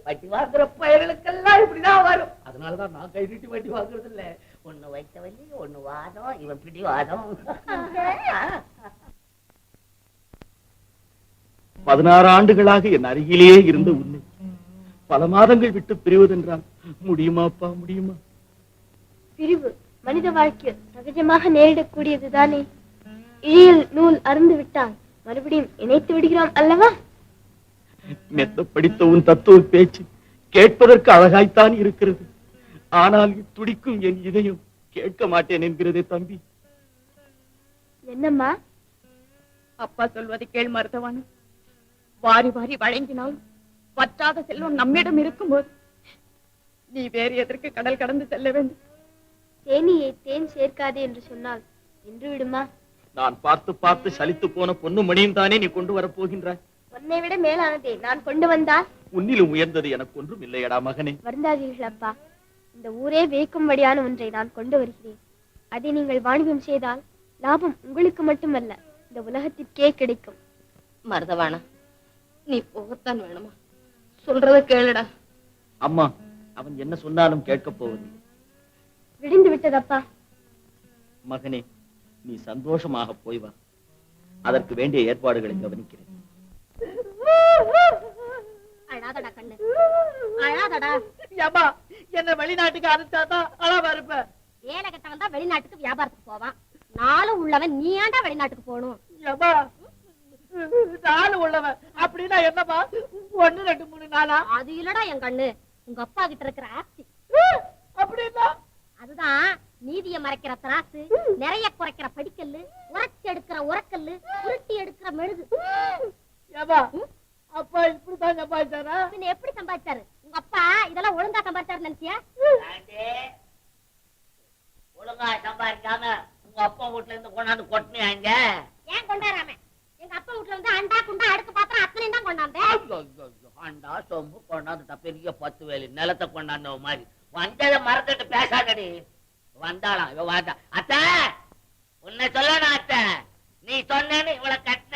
வட்டி வாங்குற பயல்களுக்கெல்லாம் இப்படிதான் வரும். அதனாலதான் நான் கை நீட்டி வட்டி வாங்குறது இல்ல. ஒண்ணு வைத்த வண்டி, ஒண்ணு வாதம், இவன் பிடி வாதம். 16 ஆண்டுகளாக என் அருகிலேயே இருந்த உன்னை பல மாதங்கள் விட்டு பிரிவதென்றால் முடியுமாப்பா, முடியுமா? பிரிவு மனித வாழ்க்கையில் சகஜமாக நேரிடக்கூடியதுதானே. இழியில் நூல் அருந்து விட்டால் மறுபடியும் இணைத்து விடுகிறோம் அல்லவா? மெத்த படித்த உன் தத்துவ பேச்சு கேட்பதற்கு அழகாய்த்தான் இருக்கிறது. ஆனால் துடிக்கும் என் இதயம் கேட்க மாட்டேன் என்கிறதே தம்பி. என்னம்மா? அப்பா சொல்வதை கேள் மருதவான. வாரி வாரி வழங்கினாலும் வற்றாத செல்வம் நம்மிடம் இருக்கும்போது நீ வேறு எதற்கு கடல் கடந்து செல்ல வேண்டும்? தேனியை தேன் சேர்க்காதே என்று சொன்னால் நின்று விடுமா? நான் பார்த்து பார்த்து சலித்து போன பொண்ணு மணியும் தானே நீ கொண்டு வரப் போகின்றாய். உன்னை விட மேலானதே நான் கொண்டு வந்தால் உன்னிலும் உயர்ந்தது எனக்கு ஒன்றும் இல்லையடா மகனே. வருந்தாதீர்கள் அப்பா. இந்த ஊரே வேக்கும்படியான ஒன்றை நான் கொண்டு வருகிறேன். அதை நீங்கள் வாணிபம் செய்தால் லாபம் உங்களுக்கு மட்டுமல்ல, இந்த உலகத்திற்கே கிடைக்கும். மருதவானா, நீ போகத்தான் வேணுமா? சொல்றத கேளுடா. அம்மா, அவன் என்ன சொன்னாலும் கேட்கப் போவது விடிந்து விட்டதப்பா. மகனே, நீ சந்தோஷமாக போய் வா. அதற்கு வேண்டிய ஏற்பாடுகளை கவனிக்கிறேன். அழாதடா கண்ணு, அழாதடா. ஏமா, என்ன வெளிநாட்டுக்கு அனுப்பிச்சாதான் அளவா இருப்ப. வேலை கட்டவன் தான் வெளிநாட்டுக்கு வியாபாரத்துக்கு போவான். நாளும் உள்ளவன் நீ ஏன்டா வெளிநாட்டுக்கு போகணும்? ஏமா, நாலு உள்ளவன் அப்படின்னா என்னப்பா? 1 2 3 4. அது இல்லடா என் கண்ணு, உங்க அப்பா கிட்ட இருக்கிற ஆஸ்தி. அப்படின்னா அதுதான் நீதியை மறைக்கிற திராசு, நிறைய குறைக்கிற படிக்கல்லு, உரைச்ச உடைச்சு எடுக்கிற உரக்கல்லு, உருட்டி எடுக்கிற மெழுகு. அப்பா இப்படிதான் சம்பாதிச்சாரா? பின்ன எப்படி சம்பாதிச்சாரு? உங்க அப்பா இதெல்லாம் ஒழுங்கா சம்பாதிச்சாரு நினைச்சியா? ஒழுங்கா சம்பாதிக்காம உங்க அப்பா வீட்டுல இருந்து கொண்டாந்து கொட்டினாங்க. ஏன் கொண்டாராம? எங்க அப்பா வீட்டுல வந்து அண்டா குண்டா அடுக்கு பாத்திரம் அத்தனையும் தான் கொண்டாந்தேன். அண்டா சொம்பு கொண்டாந்துட்டா பெரிய 10 வேலி நிலத்தை கொண்டாந்த மாதிரி. வந்ததை மறந்துட்டு பேசாதடி. வந்தாளாம் இவ வாண்டா. அத்தை உன்னை சொல்லணும் அத்தை, நீ சொன்னேன்னு இவளை கட்டின,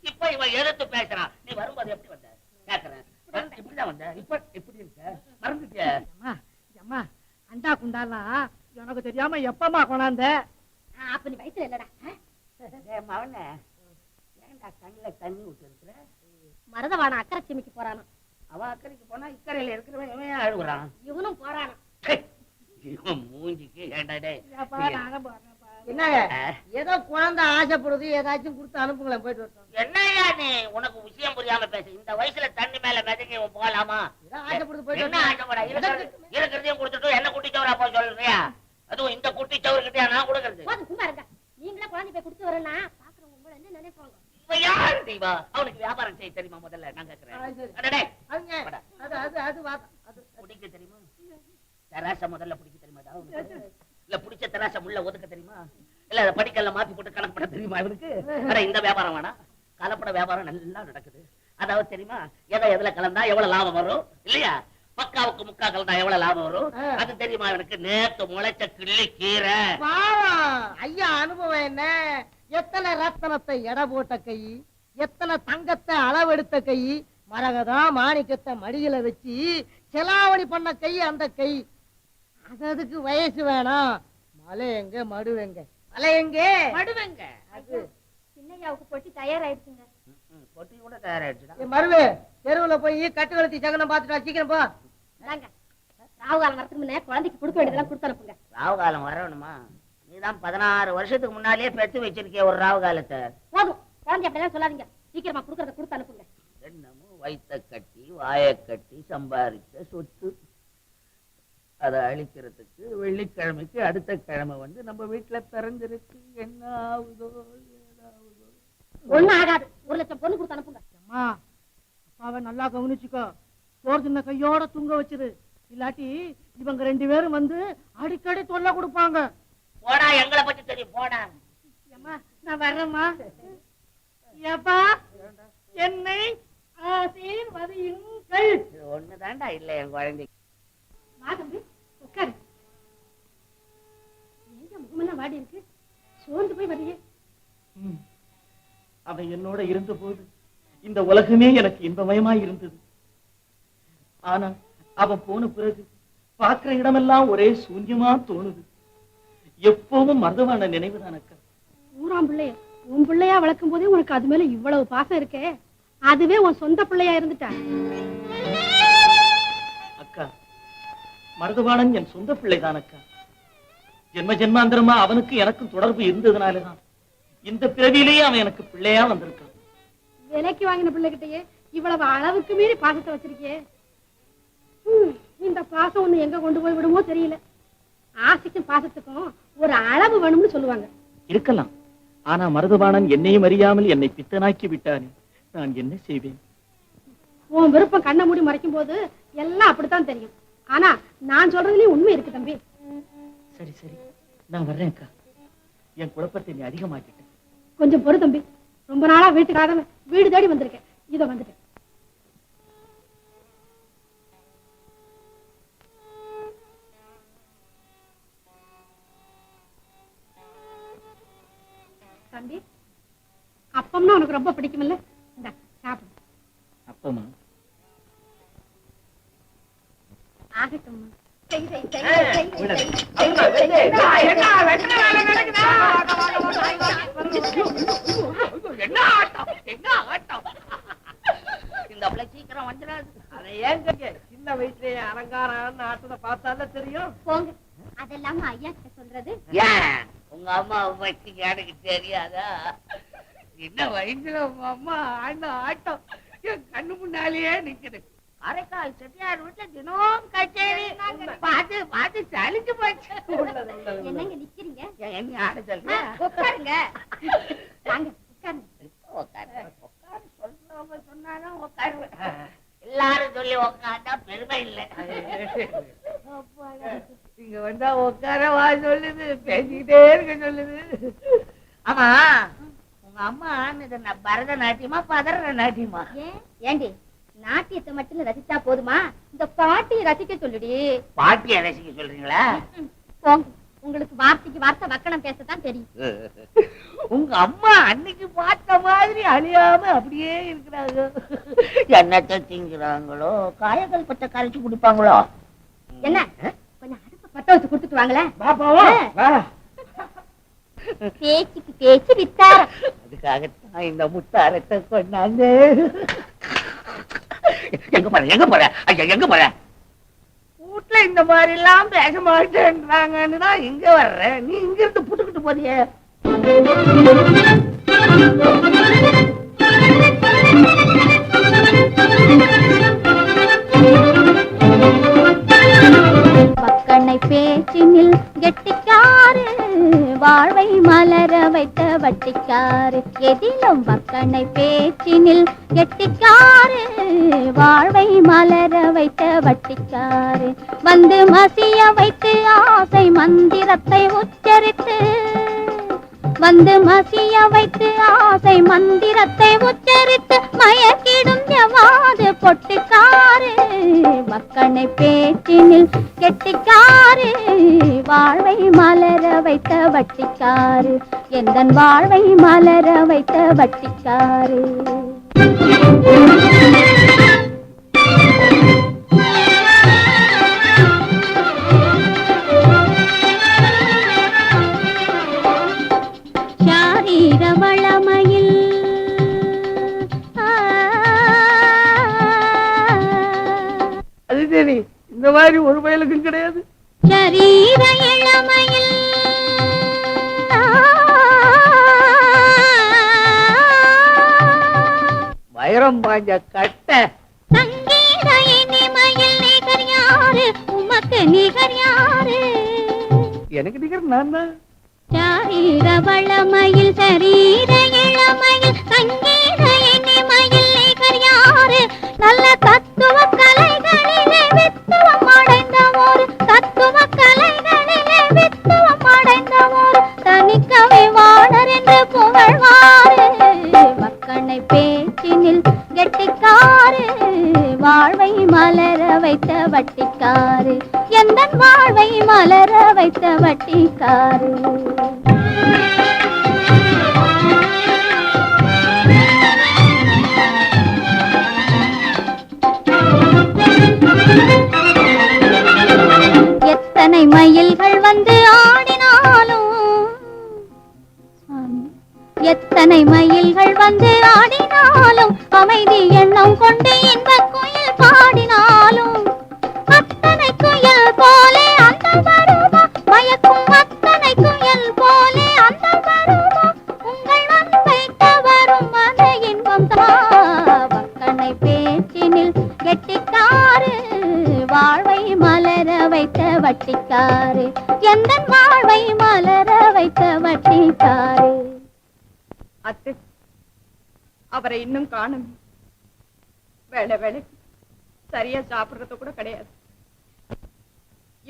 இப்ப இவ எதிர்த்து பேசுறான். நீ வரும்போது எப்படி வந்த கேக்குறேன். இப்படிதான் வந்த, இப்ப எப்படி இருக்க மறந்துட்டிய? அம்மா அண்டா குண்டாலாம் எனக்கு தெரியாம எப்பமா கொண்டாந்த? அப்ப நீ வயசுல இல்லடா. மவன ஏன்டா கண்ணுல தண்ணி விட்டு இருக்கிற? மருதவான அக்கறை சிமிக்கு போறானா? அவன் அக்கறைக்கு போனா இக்கரையில இருக்கிறவன் இவன் அழுகுறான். இவனும் போறானா? இவன் மூஞ்சிக்கு ஏண்டாடே. என்னங்க ஏதோ குழந்தை ஆசைப்படுது, ஏதாச்சும் கொடுத்து அனுப்புங்களேன், போயிட்டு வரட்டும். என்னையா நீ உனக்கு விஷயம் புரியாம பேச? இந்த வயசுல தண்ணி மேல மிதங்கி போகலாமா? ஆசைப்படுது போயிட்டு என்ன ஆசைப்பட? இருக்கிறதையும் கொடுத்துட்டு என்ன குட்டி சவரா போய் சொல்றியா? அதுவும் இந்த குட்டி சவர்கிட்டயா நான் கொடுக்கறது? சும்மா இருங்க. நீங்களே குழந்தை போய் கொடுத்து வரேன்னா பாக்குறவங்க உங்களை என்ன நினைப்பாங்க? இப்ப யாரு தெய்வா? அவனுக்கு வியாபாரம் செய்ய தெரியுமா? முதல்ல நான் கேக்குறேன். பிடிக்க தெரியுமா? தராச முதல்ல பிடிக்க தெரியுமா? இல்ல பிடிச்ச தராச முள்ள ஒதுக்க தெரியுமா? இல்ல படிக்கல்ல மாத்தி போட்டு கணக்கு பண்ண தெரியுமா இவனுக்கு? இந்த வியாபாரம் வேணா, கலப்பட வியாபாரம் நல்லா நடக்குது. அதாவது தெரியுமா எதை எதுல கலந்தா எவ்வளவு லாபம் வரும் இல்லையா? பக்காவுக்கு முக்கா கலந்தா எவ்வளவு லாபம் வரும் அது தெரியுமா இவனுக்கு? நேத்து முளைச்ச கிள்ளி கீரை. ஐயா அனுபவம் என்ன? எத்தனை ரத்தனத்தை எடை போட்ட கை, எத்தனை தங்கத்தை அளவெடுத்த கை, மரகதம் மாணிக்கத்தை மடியில வச்சு செலாவணி பண்ண கை அந்த கை. அதுக்கு வயசு வேணாம். மலை எங்க மடுவெங்க? மலை எங்க மடுவெங்க? அது சின்னையாவுக்கு பொட்டி தயாராயிடுச்சுங்க. பொட்டி கூட தயாராயிடுச்சுடா. மருவே தெருவுல போய் கட்டு வளர்த்தி சகனம் பாத்துட்டா, சீக்கிரம் போ. ராவுகாலம் வரத்துக்கு முன்னே குழந்தைக்கு கொடுக்க வேண்டியதெல்லாம் கொடுத்து அனுப்புங்க. ராவுகாலம் வரணுமா? நீதான் 16 வருஷத்துக்கு முன்னாலேயே பெற்று வச்சிருக்கே ஒரு ராவுகாலத்தை. போதும், குழந்தை அப்படிலாம் சொல்லாதீங்க. சீக்கிரமா கொடுக்கறத கொடுத்து அனுப்புங்க. என்னமோ வயிற்ற கட்டி வாயை கட்டி சம்பாதிச்ச சொத்து, அதை அழிக்கிறதுக்கு வெள்ளிக்கிழமைக்கு அடுத்த கிழமை வந்து நம்ம வீட்டுல பிறந்திருக்கு. என்ன ஆகுதோ ஏதாவதோ. ஒண்ணும் ஆகாது. 1 லட்சம் பொண்ணு கொடுத்து அனுப்புங்க. அம்மா அப்பாவை நல்லா கவனிச்சுக்கோ. சோறு தின்ன கையோட தூங்க வச்சிரு. இல்லாட்டி இவங்க 2 பேரும் வந்து அடிக்கடி தொல்லை கொடுப்பாங்க. போடா, எங்களை பத்தி தெரியும் போடா. அம்மா நான் வர்றேம்மா. ஏப்பா என்னை ஆசீர்வதியுங்கள். ஒண்ணுதான்டா இல்ல என் குழந்தைக்கு. வா தம்பி உட்காரு. எங்க முகமெல்லாம் வாடி இருக்கு? சோர்ந்து போய் வரையே. அவன் என்னோட இருந்த போது இந்த உலகமே எனக்கு இன்பமயமா இருந்தது. ஆனா அவன் போன பிறகு பார்க்கிற இடமெல்லாம் ஒரே சூன்யமா தோணுது. எப்பவும் மருதவான நினைவுதான் அக்கா. ஊராம் பிள்ளைய உன் பிள்ளையா வளர்க்கும் போதே உனக்கு அது மேல இவ்வளவு பாசம் இருக்கே, அதுவே உன் சொந்த பிள்ளையா இருந்துட்டா. அக்கா, மருதவாணன் என் சொந்த பிள்ளைதான் அக்கா. ஜென்ம ஜென்மாந்திரமா அவனுக்கு எனக்கும் தொடர்பு இருந்ததுனாலதான் இந்த பிறவியிலேயே அவன் எனக்கு பிள்ளையா வந்திருக்கான். விலைக்கு வாங்கின பிள்ளைகிட்டயே இவ்வளவு அளவுக்கு மீறி பாசத்தை வச்சிருக்கியே. இந்த பாசம் ஒண்ணு எங்க கொண்டு போய் விடுமோ தெரியல. ஆசைக்கும் பாசத்துக்கும் ஒரு அளவு வேணும்னு சொல்லுவாங்க. இருக்கலாம். ஆனா மருதவாணன் என்னையும் அறியாமல் என்னை பித்தனாக்கி விட்டானே, நான் என்ன செய்வேன்? உன் விருப்பம் கண்ணை மூடி மறைக்கும் போது எல்லாம் அப்படித்தான் தெரியும். ஆனா நான் சொல்றதுலயும் உண்மை இருக்கு தம்பி. சரி சரி, நான் வர்றேன் அக்கா. என் குழப்பத்தை நீ அதிகமாக்கிட்ட. கொஞ்சம் பொறு தம்பி. ரொம்ப நாளா வீட்டுக்காக வீடு தேடி வந்திருக்கேன். இதோ வந்துட்டேன். தம்பி, அப்பம்னா உனக்கு ரொம்ப பிடிக்கும்ல? இந்த சாப்பிடு. அப்பமா ஆகட்டும். என்ன ஆட்டம், என்ன ஆட்டம். இந்த பிள்ளை சீக்கிரம் வந்துடாது. அதை ஏங்க சின்ன வயசுலயே அலங்காரம் ஆட்டத்தை பார்த்தால தெரியும். போங்க, அதெல்லாம் ஐயா கிட்ட சொல்றது. ஏன் உங்க அம்மா பத்தி எனக்கு தெரியாதா? என்ன வயசுல உங்க அம்மா ஆண்ட ஆட்டம் என் கண்ணு முன்னாலேயே நிக்குது. அரைக்கால் செட்டியார் வீட்டுல தினம் கச்சேரி பார்த்து பார்த்து சலிச்சு போச்சு. என்னங்க நிக்கிறீங்க? என்ன ஆட சொல்றேன்? உட்காருங்க. வாங்க உட்காருங்க. எல்லாரும் சொல்லி உட்காந்தா பெருமை இல்லை. இங்க வந்தா உட்காரவா சொல்லுது, பேசிக்கிட்டே இருக்க சொல்லுது. ஆமா, உங்க அம்மா பரதநாட்டியமா பதற நாட்டியமா? ஏண்டி நாட்டியத்தை மட்டும் ரசிச்சா போதுமா? இந்த பாட்டியை ரசிக்க சொல்லுடி. பாட்டியை ரசிக்க சொல்றீங்களா? போங்க, உங்களுக்கு வார்த்தைக்கு வார்த்தை வக்கணம் பேசத்தான் தெரியும். உங்க அம்மா அன்னைக்கு பார்த்த மாதிரி அழியாம அப்படியே இருக்கிறாங்க. என்னத்தை திங்குறாங்களோ, காயங்கள் பட்ட கரைச்சு குடிப்பாங்களோ? என்ன கொஞ்சம் அடுப்ப பத்த வச்சு கொடுத்துட்டு வாங்களேன். பேச்சுக்கு பேச்சு வித்தாரம். அதுக்காகத்தான் இந்த முத்தாரத்தை கொண்டாங்க. எங்க போற ஐயா, எங்க போற? வீட்டுல இந்த மாதிரி எல்லாம் பேச மாட்டேன்றாங்கன்னு தான் இங்க வர்றேன். நீ இங்க இருந்து புட்டுக்கிட்டு போறிய. பக்கனை பேச்சினில் கெட்டிக்காரு, வாழ்வை மலர வைத்த வட்டிக்காரு. எதிலும் பக்கனை பேச்சினில் கெட்டிக்காரு, வாழ்வை மலர வைத்த வட்டிக்காரு. வந்து மசிய வைத்து ஆசை மந்திரத்தை உச்சரித்து, வந்து மசிய வைத்து ஆசை மந்திரத்தை உச்சரித்து மயக்கிடும் ஜவாது பொட்டுக்காரு. மக்கனை பேச்சினில் கெட்டிக்காரு, வாழ்வை மலர வைத்த வட்டிக்காரு. எந்தன் வாழ்வை மலர வைத்த வட்டிக்காரு. வளமையில் அது சரி, இந்த மாதிரி ஒரு பயலுக்கும் கிடையாது. சரீர இளமையில் வைரம் பாஞ்ச கட்ட. சங்கீத இனிமையில் நிகர் யாரு, உமக்கு நிகர் யாரு? எனக்கு நிகர் நான் தான். சரீர வளமையில் சரீர இளமையில் சங்கீத இனிமையில் நிகர் யாரு? நல்ல தத்துவ கலைகளிலே வித்துவம் அடைந்த ஒரு, தத்துவ கலைகளிலே வித்துவம் அடைந்த ஒரு தனிக்கவி வாணர் என்று புகழ்வாரு. மக்கனை பேச்சினில் கெட்டிக்காரு, வாழ்வை மலர வைத்த வட்டிக்காரு. எந்தன் வாழ்வை மலர வைத்த வட்டிக்காரு. எத்தனை மயில்கள் வந்து ஆடினாலும், எத்தனை மயில்கள் வந்து ஆடினாலும், அமைதி எண்ணம் கொண்டு இன்பக் குயில் பாடினாலும், அத்தனை குயில் போலே அந்த வருமா, மயக்கும் அத்தனை குயில் போலே அந்த வருமா, உங்கள் அன்பை கவரும் அந்த இன்பம் தான். மக்கனை பேச்சினில் கெட்டிக்காரு, வாழ்வை மலர வைத்த வட்டிக்காரு. எந்தன் வாழ்வை மலர வைத்த வட்டிக்காரு. அத்தை, அவரை இன்னும் காணும். வேலை வேலைக்கு சரியா சாப்பிடுறது கூட கிடையாது.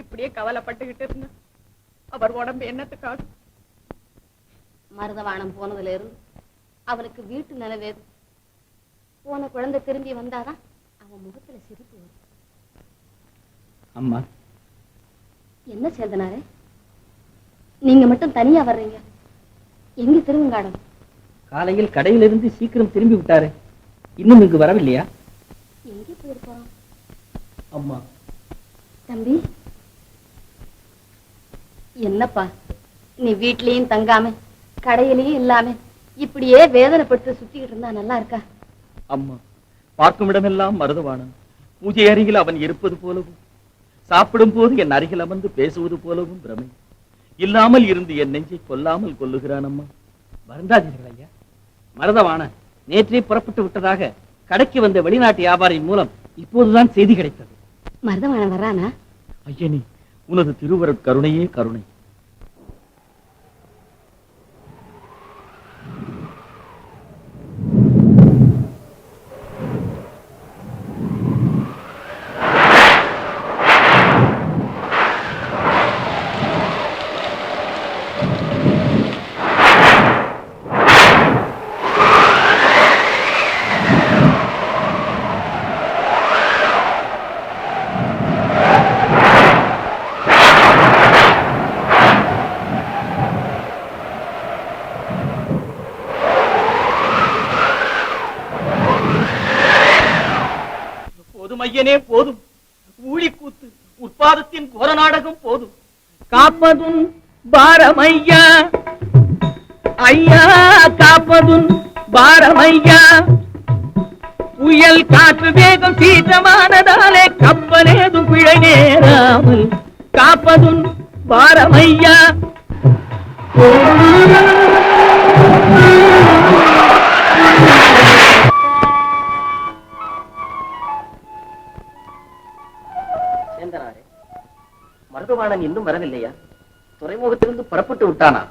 இப்படியே கவலைப்பட்டுக்கிட்டு இருந்த அவர் உடம்பு என்னத்துக்காகும்? மருதவானம் போனதுல இருந்து அவனுக்கு வீட்டு நிலவேது. போன குழந்தை திரும்பி வந்தாதான் அவன் முகத்துல சிரிப்பு வரும். அம்மா, என்ன சேர்ந்தனாரே, நீங்க மட்டும் தனியா வர்றீங்க? எங்க திருவங்காடம்? காலையில் கடையிலிருந்து சீக்கிரம் திரும்பி விட்டாரு. இன்னும் இங்கு வரவில்லையா? எங்கே போயிருப்போம்? அம்மா. தம்பி, என்னப்பா நீ வீட்லயும் தங்காம கடையிலயும் இல்லாம இப்படியே வேதனைப்பட்டு சுத்திக்கிட்டு இருந்தா நல்லா இருக்கா? அம்மா, பார்க்கும் இடமெல்லாம் மருதவாணன். பூஜை அருகில் அவன் இருப்பது போலவும், சாப்பிடும் போது என் அருகில் அமர்ந்து பேசுவது போலவும் பிரமை. இல்லாமல் இருந்து என் நெஞ்சை கொல்லாமல் கொல்லுகிறான் அம்மா. வருந்தாதீர்கள் ஐயா. மருதவாணன் நேற்றே புறப்பட்டு விட்டதாக கடைக்கு வந்த வெளிநாட்டு வியாபாரியின் மூலம் இப்போதுதான் செய்தி கிடைத்தது. மருதவாணன் வர்றானா? ஐயனே, உனது திருவருட் கருணையே கருணை. போதும் ஐயனே போதும். ஊழிக்கூத்து உற்பாதத்தின் கோர நாடகம் போதும். காப்பதும் பாரமையா ஐயா, காப்பதும் பாரமையா. புயல் காற்று வேகம் சீற்றமானதாலே கப்பலேதும் பிழை நேராமல் காப்பதும் பாரமையா. சேந்தனாரே, மருதவாணன் இன்னும் வரவில்லையா? துறைமுகத்திலிருந்து புறப்பட்டு விட்டானா?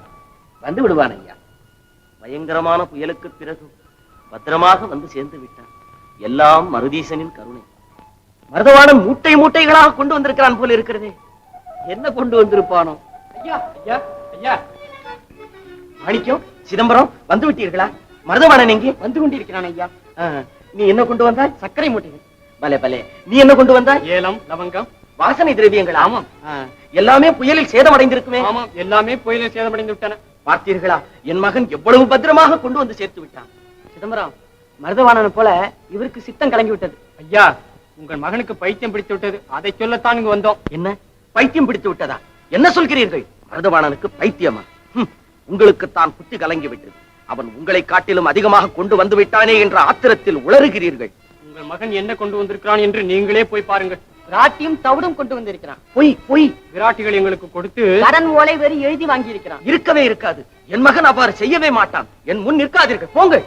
வந்து விடுவான் ஐயா. பயங்கரமான புயலுக்கு பிறகு பத்திரமாக வந்து சேர்ந்து விட்டான். எல்லாம் மருதீசனின் கருணை. மருதவாணன் மூட்டை மூட்டைகளாக கொண்டு வந்திருக்கிறான் போல இருக்கிறதே. என்ன கொண்டு வந்திருப்பானோ? ஐயா ஐயா ஐயா, மாணிக்கம், சிதம்பரம், வந்து விட்டீர்களா? மருதவாணன் எங்கே? வந்து கொண்டிருக்கிறான் ஐயா. நீ என்ன கொண்டு வந்தாய்? சர்க்கரை மூட்டைகள். பலே பலே. நீ என்ன கொண்டு வந்தாய்? ஏலம், லவங்கம், வாசனை திரவியங்கள். ஆமாம், எல்லாமே புயலில் சேதமடைந்திருக்குமே. ஆமாம், எல்லாமே புயலில் சேதமடைந்து விட்டன. பார்த்தீர்களா, என் மகன் எவ்வளவு பத்திரமாக கொண்டு வந்து சேர்த்து விட்டான். சிதம்பரம், மருதவாணன் போல இவருக்கு சித்தம் கலங்கி விட்டது. ஐயா, உங்கள் மகனுக்கு பைத்தியம் பிடித்து விட்டது. அதை சொல்லத்தான் இங்கு வந்தோம். என்ன பைத்தியம் பிடித்து விட்டதா? என்ன சொல்கிறீர்கள்? மருதவாணனுக்கு பைத்தியமா? உங்களுக்கு தான் புத்தி கலங்கி விட்டது. அவன் உங்களை காட்டிலும் அதிகமாக கொண்டு வந்து விட்டானே என்ற ஆத்திரத்தில் உளறுகிறீர்கள். உங்கள் மகன் என்ன கொண்டு வந்திருக்கிறான் என்று நீங்களே போய் பாருங்கள். விராட்டியும் தவிடும் கொண்டு வந்திருக்கிறான். பொய் பொய். விராட்டிகள் எங்களுக்கு கொடுத்து கடன் ஓலை வேறு எழுதி வாங்கி இருக்கிறான். இருக்கவே இருக்காது. என் மகன் அவ்வாறு செய்யவே மாட்டான். என் முன் நிற்காதீர்கள், போங்கள்.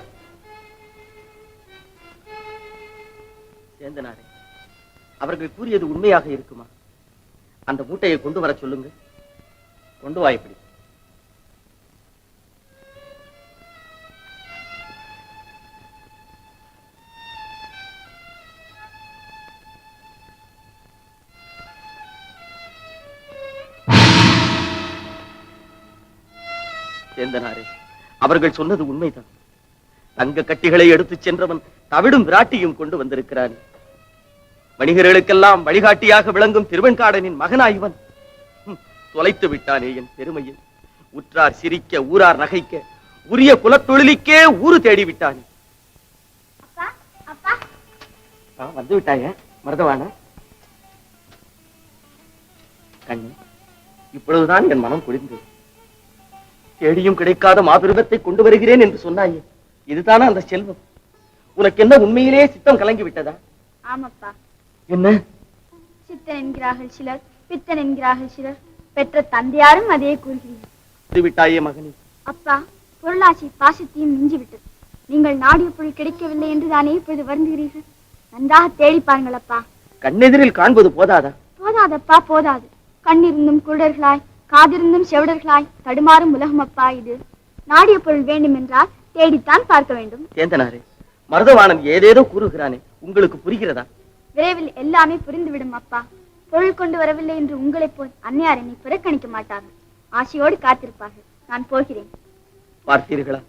சேந்தனாரே, அவர்கள் கூறியது உண்மையாக இருக்குமா? அந்த மூட்டையை கொண்டு வர சொல்லுங்க. கொண்டு வா. இப்படி சேந்தனாரே, அவர்கள் சொன்னது உண்மைதான். தங்க கட்டிகளை எடுத்துச் சென்றவன் தவிடும் விராட்டியும் கொண்டு வந்திருக்கிறான். வணிகர்களுக்கெல்லாம் வழிகாட்டியாக விளங்கும் திருவெண்காடனின் மகனாய்வன் தொலைத்து விட்டானே என் பெருமையை. உற்றார் சிரிக்க, ஊரார் நகைக்க, உரிய குலத்தொழிலுக்கே ஊரு தேடி விட்டானே. வந்து விட்டாய மருதவான கண்ணு. இப்பொழுதுதான் என் மனம் குளிர்ந்தது. தேடியும் கிடைக்காத மாபெருமத்தை கொண்டு வருகிறேன் என்று சொன்னாயே, இதுதானா அந்த செல்வம்? உனக்கு என்ன உண்மையிலே சித்தம் கலங்கி விட்டதா? ஆமாப்பா. என்ன? சித்தன் என்கிறார்கள் சிலர், பித்தன் என்கிறார்கள் சிலர். பெற்ற தந்தையாரும் அதே கூறுகிறீர்கள். விட்டாயே மகனே. அப்பா, பொருளாட்சி பாசத்தையும் மிஞ்சி விட்டது. நீங்கள் நாடிய பொருள் கிடைக்கவில்லை என்று தானே இப்பொழுது வருந்துகிறீர்கள். நன்றாக தேடி பாருங்கள் அப்பா. கண்ணெதிரில் காண்பது போதாதா? போதாதப்பா, போதாது. கண்ணிருந்தும் குருடர்களாய், காதிருந்தும் செவிடர்களாய் தடுமாறும் உலகம் அப்பா இது. நாடிய பொருள் வேண்டும் என்றால் தேடித்தான் பார்க்க வேண்டும். சேந்தனாரே, மருதவாணன் ஏதேதோ கூறுகிறானே, உங்களுக்கு புரிகிறதா? விரைவில் எல்லாமே புரிந்துவிடும் அப்பா. பொருள் கொண்டு வரவில்லை என்று உங்களை போல் அன்னையார் என்னை புறக்கணிக்க மாட்டார்கள். ஆசையோடு காத்திருப்பார்கள். நான் போகிறேன். பார்த்தீர்களா,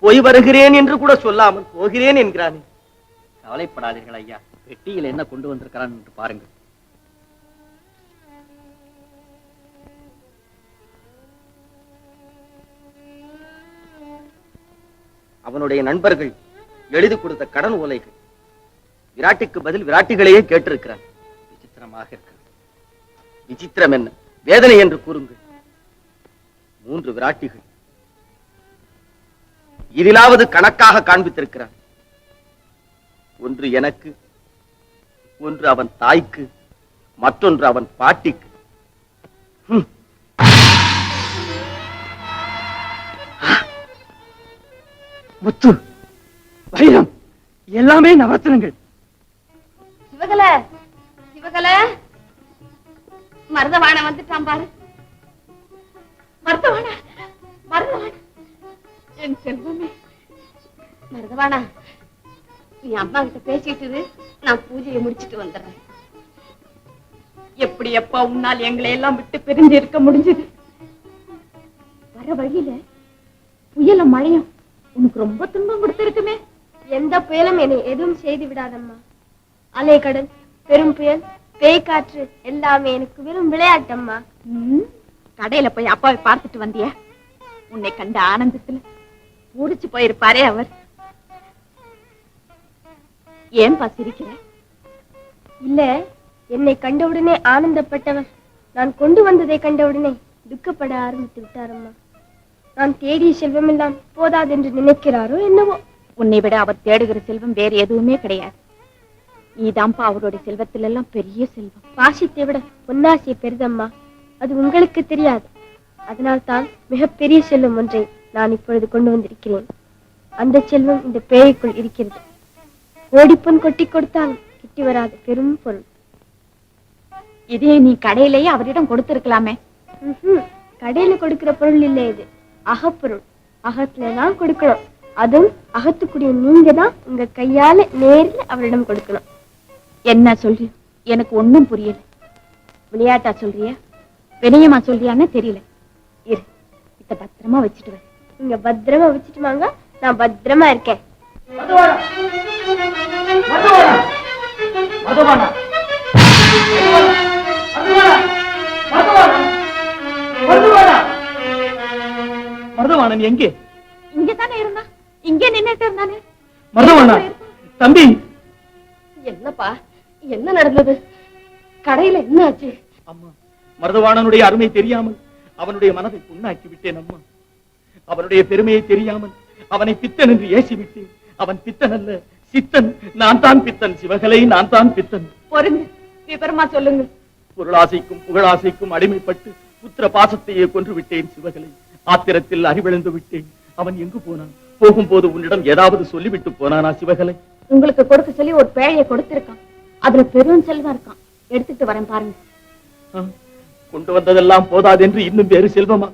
போய் வருகிறேன் என்று கூட சொல்லாமல் போகிறேன் என்கிறானே. கவலைப்படாதீர்கள் ஐயா, பெட்டியில் என்ன கொண்டு வந்திருக்கிறான் என்று பாருங்கள். அவனுடைய நண்பர்கள் எழுதி கொடுத்த கடன் ஓலைகள். விராட்டிக்கு பதில் விராட்டிகளையே கேட்டிருக்கிறான். விசித்திரமாக இருக்கிறது. விசித்திரம் என்ன, வேதனை என்று கூறுங்கள். 3 விராட்டிகள். இதிலாவது கணக்காக காண்பித்திருக்கிறான். ஒன்று எனக்கு, ஒன்று அவன் தாய்க்கு, மற்றொன்று அவன் பாட்டிக்கு. முத்து, வைரம், எல்லாமே நவரத்னங்கள். சிவகல, சிவகல, மருதவாண வந்துட்டான் பாரு. மருதவாண, மருதவாண, என் செல்வமே. மருதவாணா, நீ அம்மா கிட்ட பேசிட்டு இரு, நான் பூஜையை முடிச்சிட்டு வந்துடுறேன். எப்படி அப்பா உன்னால் எங்களை எல்லாம் விட்டு பிரிஞ்சு இருக்க முடிஞ்சது? வர வழியில புயலும் மழையும் உனக்கு ரொம்ப துன்பம் கொடுத்திருக்குமே. எந்த புயலும் என்னை எதுவும் செய்து விடாதம்மா. அலைக்கடல், பெரும் புயல், பேய் காற்று எல்லாமே எனக்கு வெறும் விளையாட்டம்மா. கடையில போய் அப்பாவை பார்த்துட்டு வந்தியா? உன்னை கண்ட ஆனந்தத்துல முடிச்சு போயிருப்பாரே அவர். ஏன்பா சிரிக்கிற? இல்ல, என்னை கண்டவுடனே ஆனந்தப்பட்டவர் நான் கொண்டு வந்ததை கண்டவுடனே துக்கப்பட ஆரம்பித்து விட்டாரம்மா. நான் தேடிய செல்வம் எல்லாம் போதாதென்று நினைக்கிறாரோ என்னவோ. உன்னை விட அவர் தேடுகிற செல்வம் வேறு எதுவுமே கிடையாது. நீதான்ப்பா அவருடைய செல்வத்தில் எல்லாம் பெரிய செல்வம். பாசித்தை விட பொன்னாசியை பெரிதம்மா, அது உங்களுக்கு தெரியாது. அதனால் தான் மிகப்பெரிய செல்வம் ஒன்றை நான் இப்பொழுது கொண்டு வந்திருக்கிறேன். அந்த செல்வம் இந்த பேழைக்குள் இருக்கிறது. கோடிப்பொன் கொட்டி கொடுத்தால் கிட்டி வராது பெரும் பொருள். இதே நீ கடையிலேயே அவரிடம் கொடுத்திருக்கலாமே. கடையில கொடுக்கிற பொருள் இல்லை, இது அகப்பொருள். அகத்துலதான் கொடுக்கணும். அதுவும் அகத்துக்குரிய நீங்க தான் உங்க கையால நேரில் அவரிடம் கொடுக்கணும். என்ன சொல்றிய? எனக்கு ஒண்ணும் புரியல. விளையாட்டா சொல்றிய, வினயமா சொல்றியான்னு தெரியல. இரு, இத பத்திரமா வச்சுட்டு வர. நீங்க பத்திரமா வச்சுட்டு வாங்க, நான் பத்திரமா இருக்கேன். மருதவாணன் எங்கே? இங்கதானே இருந்தா, இங்கே நின்னுட்டு இருந்தானே. மருதவாணா, தம்பி. என்னப்பா, என்ன நடந்தது? கடையில என்ன ஆச்சு? அம்மா, மருதவாணனுடைய அருமை தெரியாமல் அவனுடைய மனதை புண்ணாக்கி விட்டேன் அம்மா. அவனுடைய பெருமையை தெரியாமல் அவனை பித்தன் என்று ஏசி விட்டேன். அவன் பித்தன் அல்ல, சித்தன். நான் தான் பித்தன் சிவகலை, நான் தான் பித்தன். பொறுங்க, விவரமா சொல்லுங்க. பொருளாசைக்கும் புகழாசைக்கும் அடிமைப்பட்டு புத்திர பாசத்தையே கொன்று விட்டேன் சிவகலை. ஆத்திரத்தில் அறிவிழந்து விட்டேன். அவன் எங்கு போனான்? போகும்போது உன்னிடம் ஏதாவது சொல்லிவிட்டு போனானா சிவகலை? உங்களுக்கு கொடுக்க சொல்லி ஒரு பேழையை கொடுத்திருக்கான். அதுல பெரும் செல்வம் இருக்கான். எடுத்துட்டு வரேன் பாருங்க. கொண்டு வந்ததெல்லாம் போதாதென்று இன்னும் வேறு செல்வமா?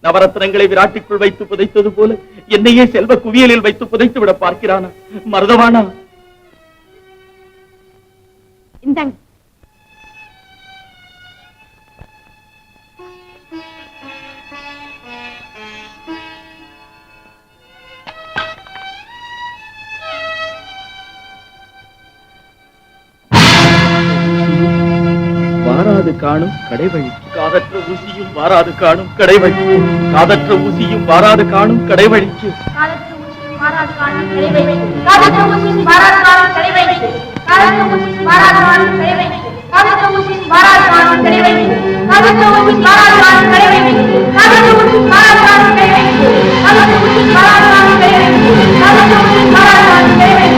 நவரத்னங்களை விராட்டிக்குள் வைத்து புதைத்தது போல என்னையே செல்வ குவியலில் வைத்து புதைத்து விட பார்க்கிறானா மருதவானா? இந்தாங்க. வாராது காணும் கடைவழி, காதற்ற ஊசியும் வாராது காணும் கடைவழி, காதற்ற ஊசியும் வாராது காணும் கடைவழிக்கு, காதற்ற ஊசியும் வாராது காணும் கடைவழி, காதற்ற ஊசியும் வாராது காணும் கடைவழி, காதற்ற ஊசியும் வாராது காணும் கடைவழி, காதற்ற ஊசியும் வாராது காணும் கடைவழி, காதற்ற ஊசியும் வாராது காணும் கடைவழி, காதற்ற ஊசியும் வாராது காணும் கடைவழி, காதற்ற ஊசியும் வாராது காணும் கடைவழி, காதற்ற ஊசியும் வாராது காணும் கடைவழி.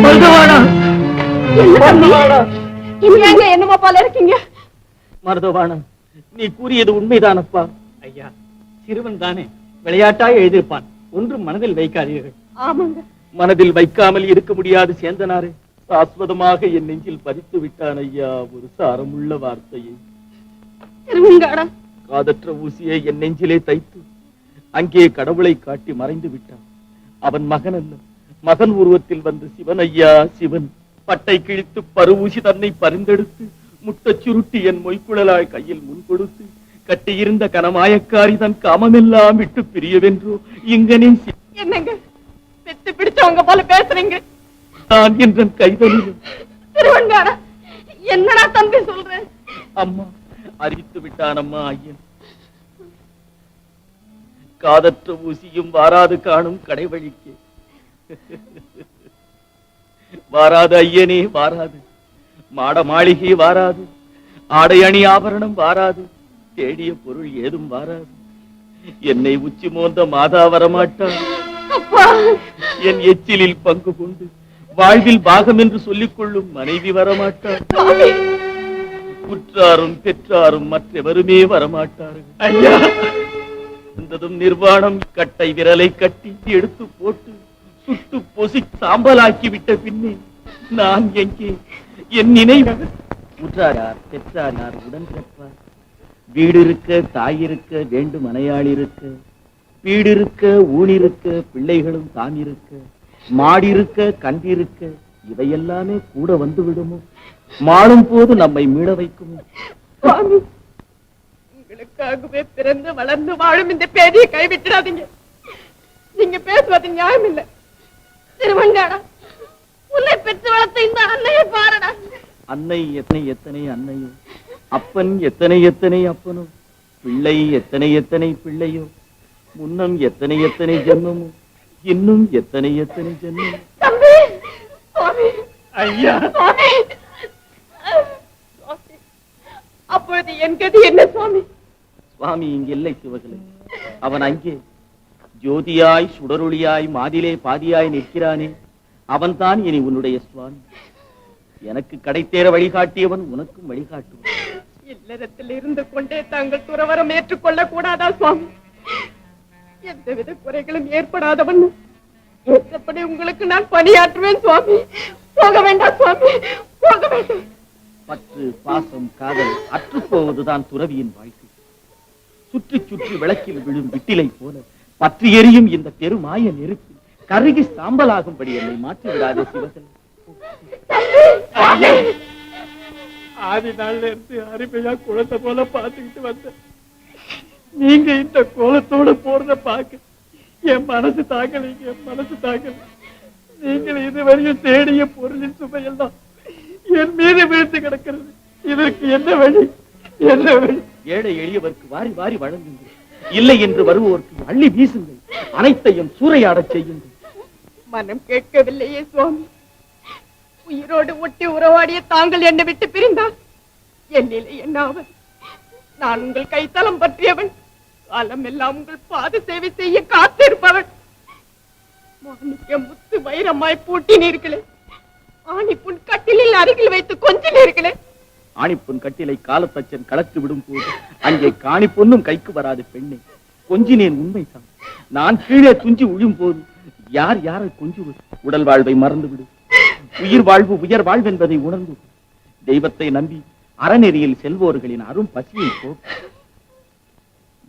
மருதவானா, என்னமா போல இருக்கீங்க? மருதவானா, நீ கூறியது உண்மைதானப்பா? ஐயா, சிறுவன் தானே, விளையாட்டா எழுதியிருப்பான். ஒன்றும் மனதில் வைக்காதீர்கள். ஆமாங்க. மனதில் வைக்காமல் இருக்க முடியாது சேந்தனாரே. சாஸ்வதமாக என் நெஞ்சில் பதித்து விட்டான் ஐயா ஒரு சாரமுள்ள வார்த்தையை. காதற்ற ஊசியை என் நெஞ்சிலே தைத்து அங்கே கடவுளை காட்டி மறைந்து விட்டான். அவன் மகன் அல்ல, மகன் உருவத்தில் வந்து சிவன் ஐயா சிவன். பட்டை கிழித்து பருவூசி தன்னை பரிந்தெடுத்து முட்டச் சுருட்டி என் மொய்க்குழலாய் கையில் முன் கொடுத்து கட்டியிருந்த கனமாயக்காரி தன் காமமெல்லாம் விட்டு பிரியவென்றோ இங்கனே. என்னங்க பெத்து பிடிச்சவங்க போல பேசுறீங்க? நான் என்ற கைதலிலும் என்னடா தம்பி சொல்றேன்? அம்மா அறிவித்து விட்டான் அம்மா ஐயன். காதற்ற ஊசியும் வாராது காணும் கடைவழிக்கு. வாராது ஐயனே வாராது, மாட மாளிகை வாராது, ஆடை அணி ஆபரணம் வாராது, தேடிய பொருள் ஏதும் வாராது. என்னை உச்சி மோந்த மாதா வரமாட்டார். என் எச்சிலில் பங்கு கொண்டு வாழ்வில் பாகம் என்று சொல்லிக் கொள்ளும் மனைவி வரமாட்டார். உற்றாரும் பெற்றாரும் மற்றவருமே வரமாட்டார்கள். ஐயா, இருந்ததும் நிர்வாணம். கட்டை விரலை கட்டி எடுத்து போட்டு சுட்டு பொசி சாம்பலாக்கி விட்ட பின்னே நான் எங்கே? என் நினைவு. உற்றார் பெற்றார் உடன் பிறப்பார். வீடு இருக்க தாய் இருக்க வேண்டும் மனையாள் இருக்க, வீடு இருக்க ஊனிருக்க பிள்ளைகளும் தான் இருக்க, மாடிருக்க கண்டிருக்க இவையெல்லாமே கூட வந்து விடுமோ? மாளும் போது நம்மை மீள வைக்குமோ? உங்களுக்காகவே பிறந்து வளர்ந்து வாழும் இந்த பேதியை கைவிட்டுடாதீங்க. நீங்க பேசுவது நியாயம் இல்லை. திருவங்காடா, உன்னை பெற்று வளர்த்த இந்த அன்னையை பாருடா. அன்னை எத்தனை எத்தனை அன்னையோ, அப்பன் எத்தனை எத்தனை அப்பனோ, பிள்ளை எத்தனை எத்தனை பிள்ளையோ, முன்னம் எத்தனை எத்தனை ஜென்மமோ, இன்னும் எத்தனை எத்தனை ஜென்மமோ. தம்பி, ஐயா அப்பொழுது என் கதி என்ன சுவாமி? சுவாமி இங்கு இல்லை சிவகலை. அவன் அங்கே ஜோதியாய் சுடரொளியாய் மாதிலே பாதியாய் நிற்கிறானே, அவன்தான் இனி உன்னுடைய சுவாமி. எனக்கு கடைத்தேற வழிகாட்டியவன் உனக்கும் வழிகாட்டுவான். இல்லறத்தில் இருந்து கொண்டே தாங்கள் துறவரம் ஏற்றுக்கொள்ள கூடாதா சுவாமி? எந்தவித குறைகளும் ஏற்படாதவன் ஏற்றபடி உங்களுக்கு நான் பணியாற்றுவேன் சுவாமி. போக வேண்டாம் சுவாமி, போக வேண்டாம். பற்று பாசம் காதல் அற்று போவதுதான் துறவியின் வாழ்க்கை. சுற்றி சுற்றி விளக்கில் விழும் விட்டிலை போல பற்றி எரியும் இந்த பெருமாய நெருப்பு கருகி சாம்பலாகும்படி என்னை மாற்றி விடாதே சிவகலை. ஆதி நாள்ல இருந்து அருமையா குளத்தை போல பாத்துக்கிட்டு வந்த நீங்க இந்த கோலத்தோட போறத பாக்க என் மனசு தாக்கலைங்க, என் மனசு தாக்கல. நீங்கள் இதுவரையும் தேடிய பொருளின் சுமையெல்லாம் என் மீது வீழ்த்து கிடக்கிறது. இதற்கு என்ன வழி, என்ன வழி? ஏழை எளியவர்க்கு வாரி வாரி வழங்குங்கள், இல்லை என்று வருவோருக்கு அள்ளி வீசுங்கள், அனைத்தையும் சூறையாடச் செய்யுங்கள். மனம் கேட்கவில்லையே சுவாமி. உயிரோடு ஒட்டி உறவாடிய தாங்கள் என்னை விட்டு பிரிந்தால் என் நிலை என்னாவது? நான் உங்கள் கைத்தலம் பற்றியவன், காலம் எல்லாம் உங்கள் பாத சேவை செய்ய காத்திருப்பவன். மாணிக்க முத்து வைரமாய் பூட்டினீர்களே, ஆணிப்புண் கட்டிலில் அருகில் வைத்து கொஞ்சினீர்களே. ஆணிப்பொன் கட்டிலை காலத்தச்சன் கலத்து விடும் போது அங்கே காணி பொண்ணும் கைக்கு வராது பெண்ணே. கொஞ்சினேன் உண்மைதான். நான் கீழே துஞ்சி உழும் போது யார் யாரை கொஞ்சுவது? உடல் வாழ்வை மறந்துவிடு, உயிர் வாழ்வு உயர் வாழ்வென்பதை உணர்ந்து தெய்வத்தை நம்பி அறநெறியில் செல்வோர்களின் அரும் பசியை போக்கு.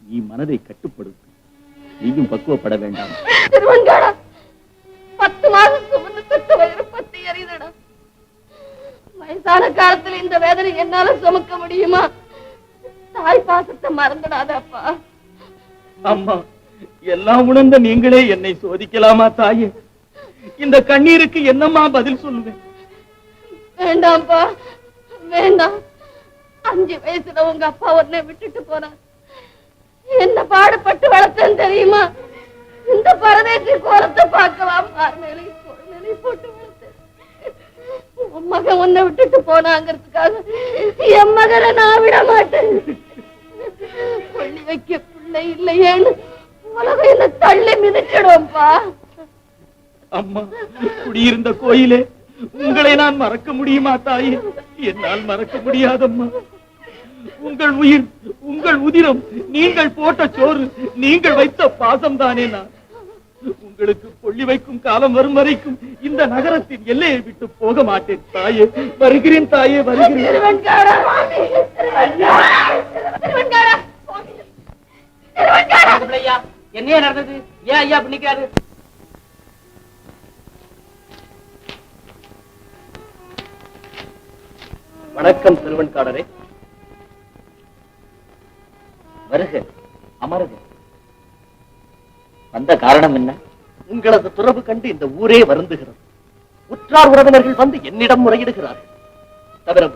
நீ மனதை கட்டுப்படுத்து, நீயும் பக்குவப்பட வேண்டாம். திருவன்காடா, 10 மாதம் சுமந்து பெற்ற வயிறு பத்தி எறிதடா. வயசான காலத்துல இந்த வேதனை என்னால சுமக்க முடியுமா? தாய் பாசத்தை மறந்துடாதப்பா. அம்மா, எல்லாம் உணர்ந்த நீங்களே என்னை சோதிக்கலாமா தாயே? இந்த கண்ணீருக்கு என்னம்மா பதில் சொல்லுவேன்? வேண்டாம்ப்பா, வேண்டாம். 5 வயசுல உங்க அப்பா உன்னை விட்டுட்டு போனார். என்ன பாடுபட்டு வளர்த்தேன் தெரியுமா? இந்த பரதேசி கோலத்தை பார்க்கலாம் நிலை போட்டு வளர்த்தேன். உன் மகன் உன்னை விட்டுட்டு போனாங்கிறதுக்காக என் மகனை நான் விட மாட்டேன். கொள்ளி வைக்க பிள்ளை இல்லையேன்னு உலகம் என்ன தள்ளி மிதிச்சிடும்ப்பா. அம்மா, குடியிருந்த கோயிலே, உங்களை நான் மறக்க முடியுமா தாயே? என்னால் மறக்க முடியாதம்மா. உங்கள் உயிர், உங்கள் உதிரம், நீங்கள் போட்ட சோறு, நீங்கள் வைத்த பாசம் தானே நான். உங்களுக்கு கொள்ளி வைக்கும் காலம் வரும் வரைக்கும் இந்த நகரத்தின் எல்லையை விட்டு போக மாட்டேன் தாயே. வருகிறேன் தாயே, வருகிறேன். என்ன நடந்தது? ஏன் ஐயா அப்படி நிக்காரு? வணக்கம் திருவெண்காடரே. வருக, அமருக. வந்த காரணம் என்ன? உங்களது துறவு கண்டு இந்த ஊரே வருந்துகிறது. உற்றார் உறவினர்கள் வந்து என்னிடம் முறையிடுகிறார்கள். தவிர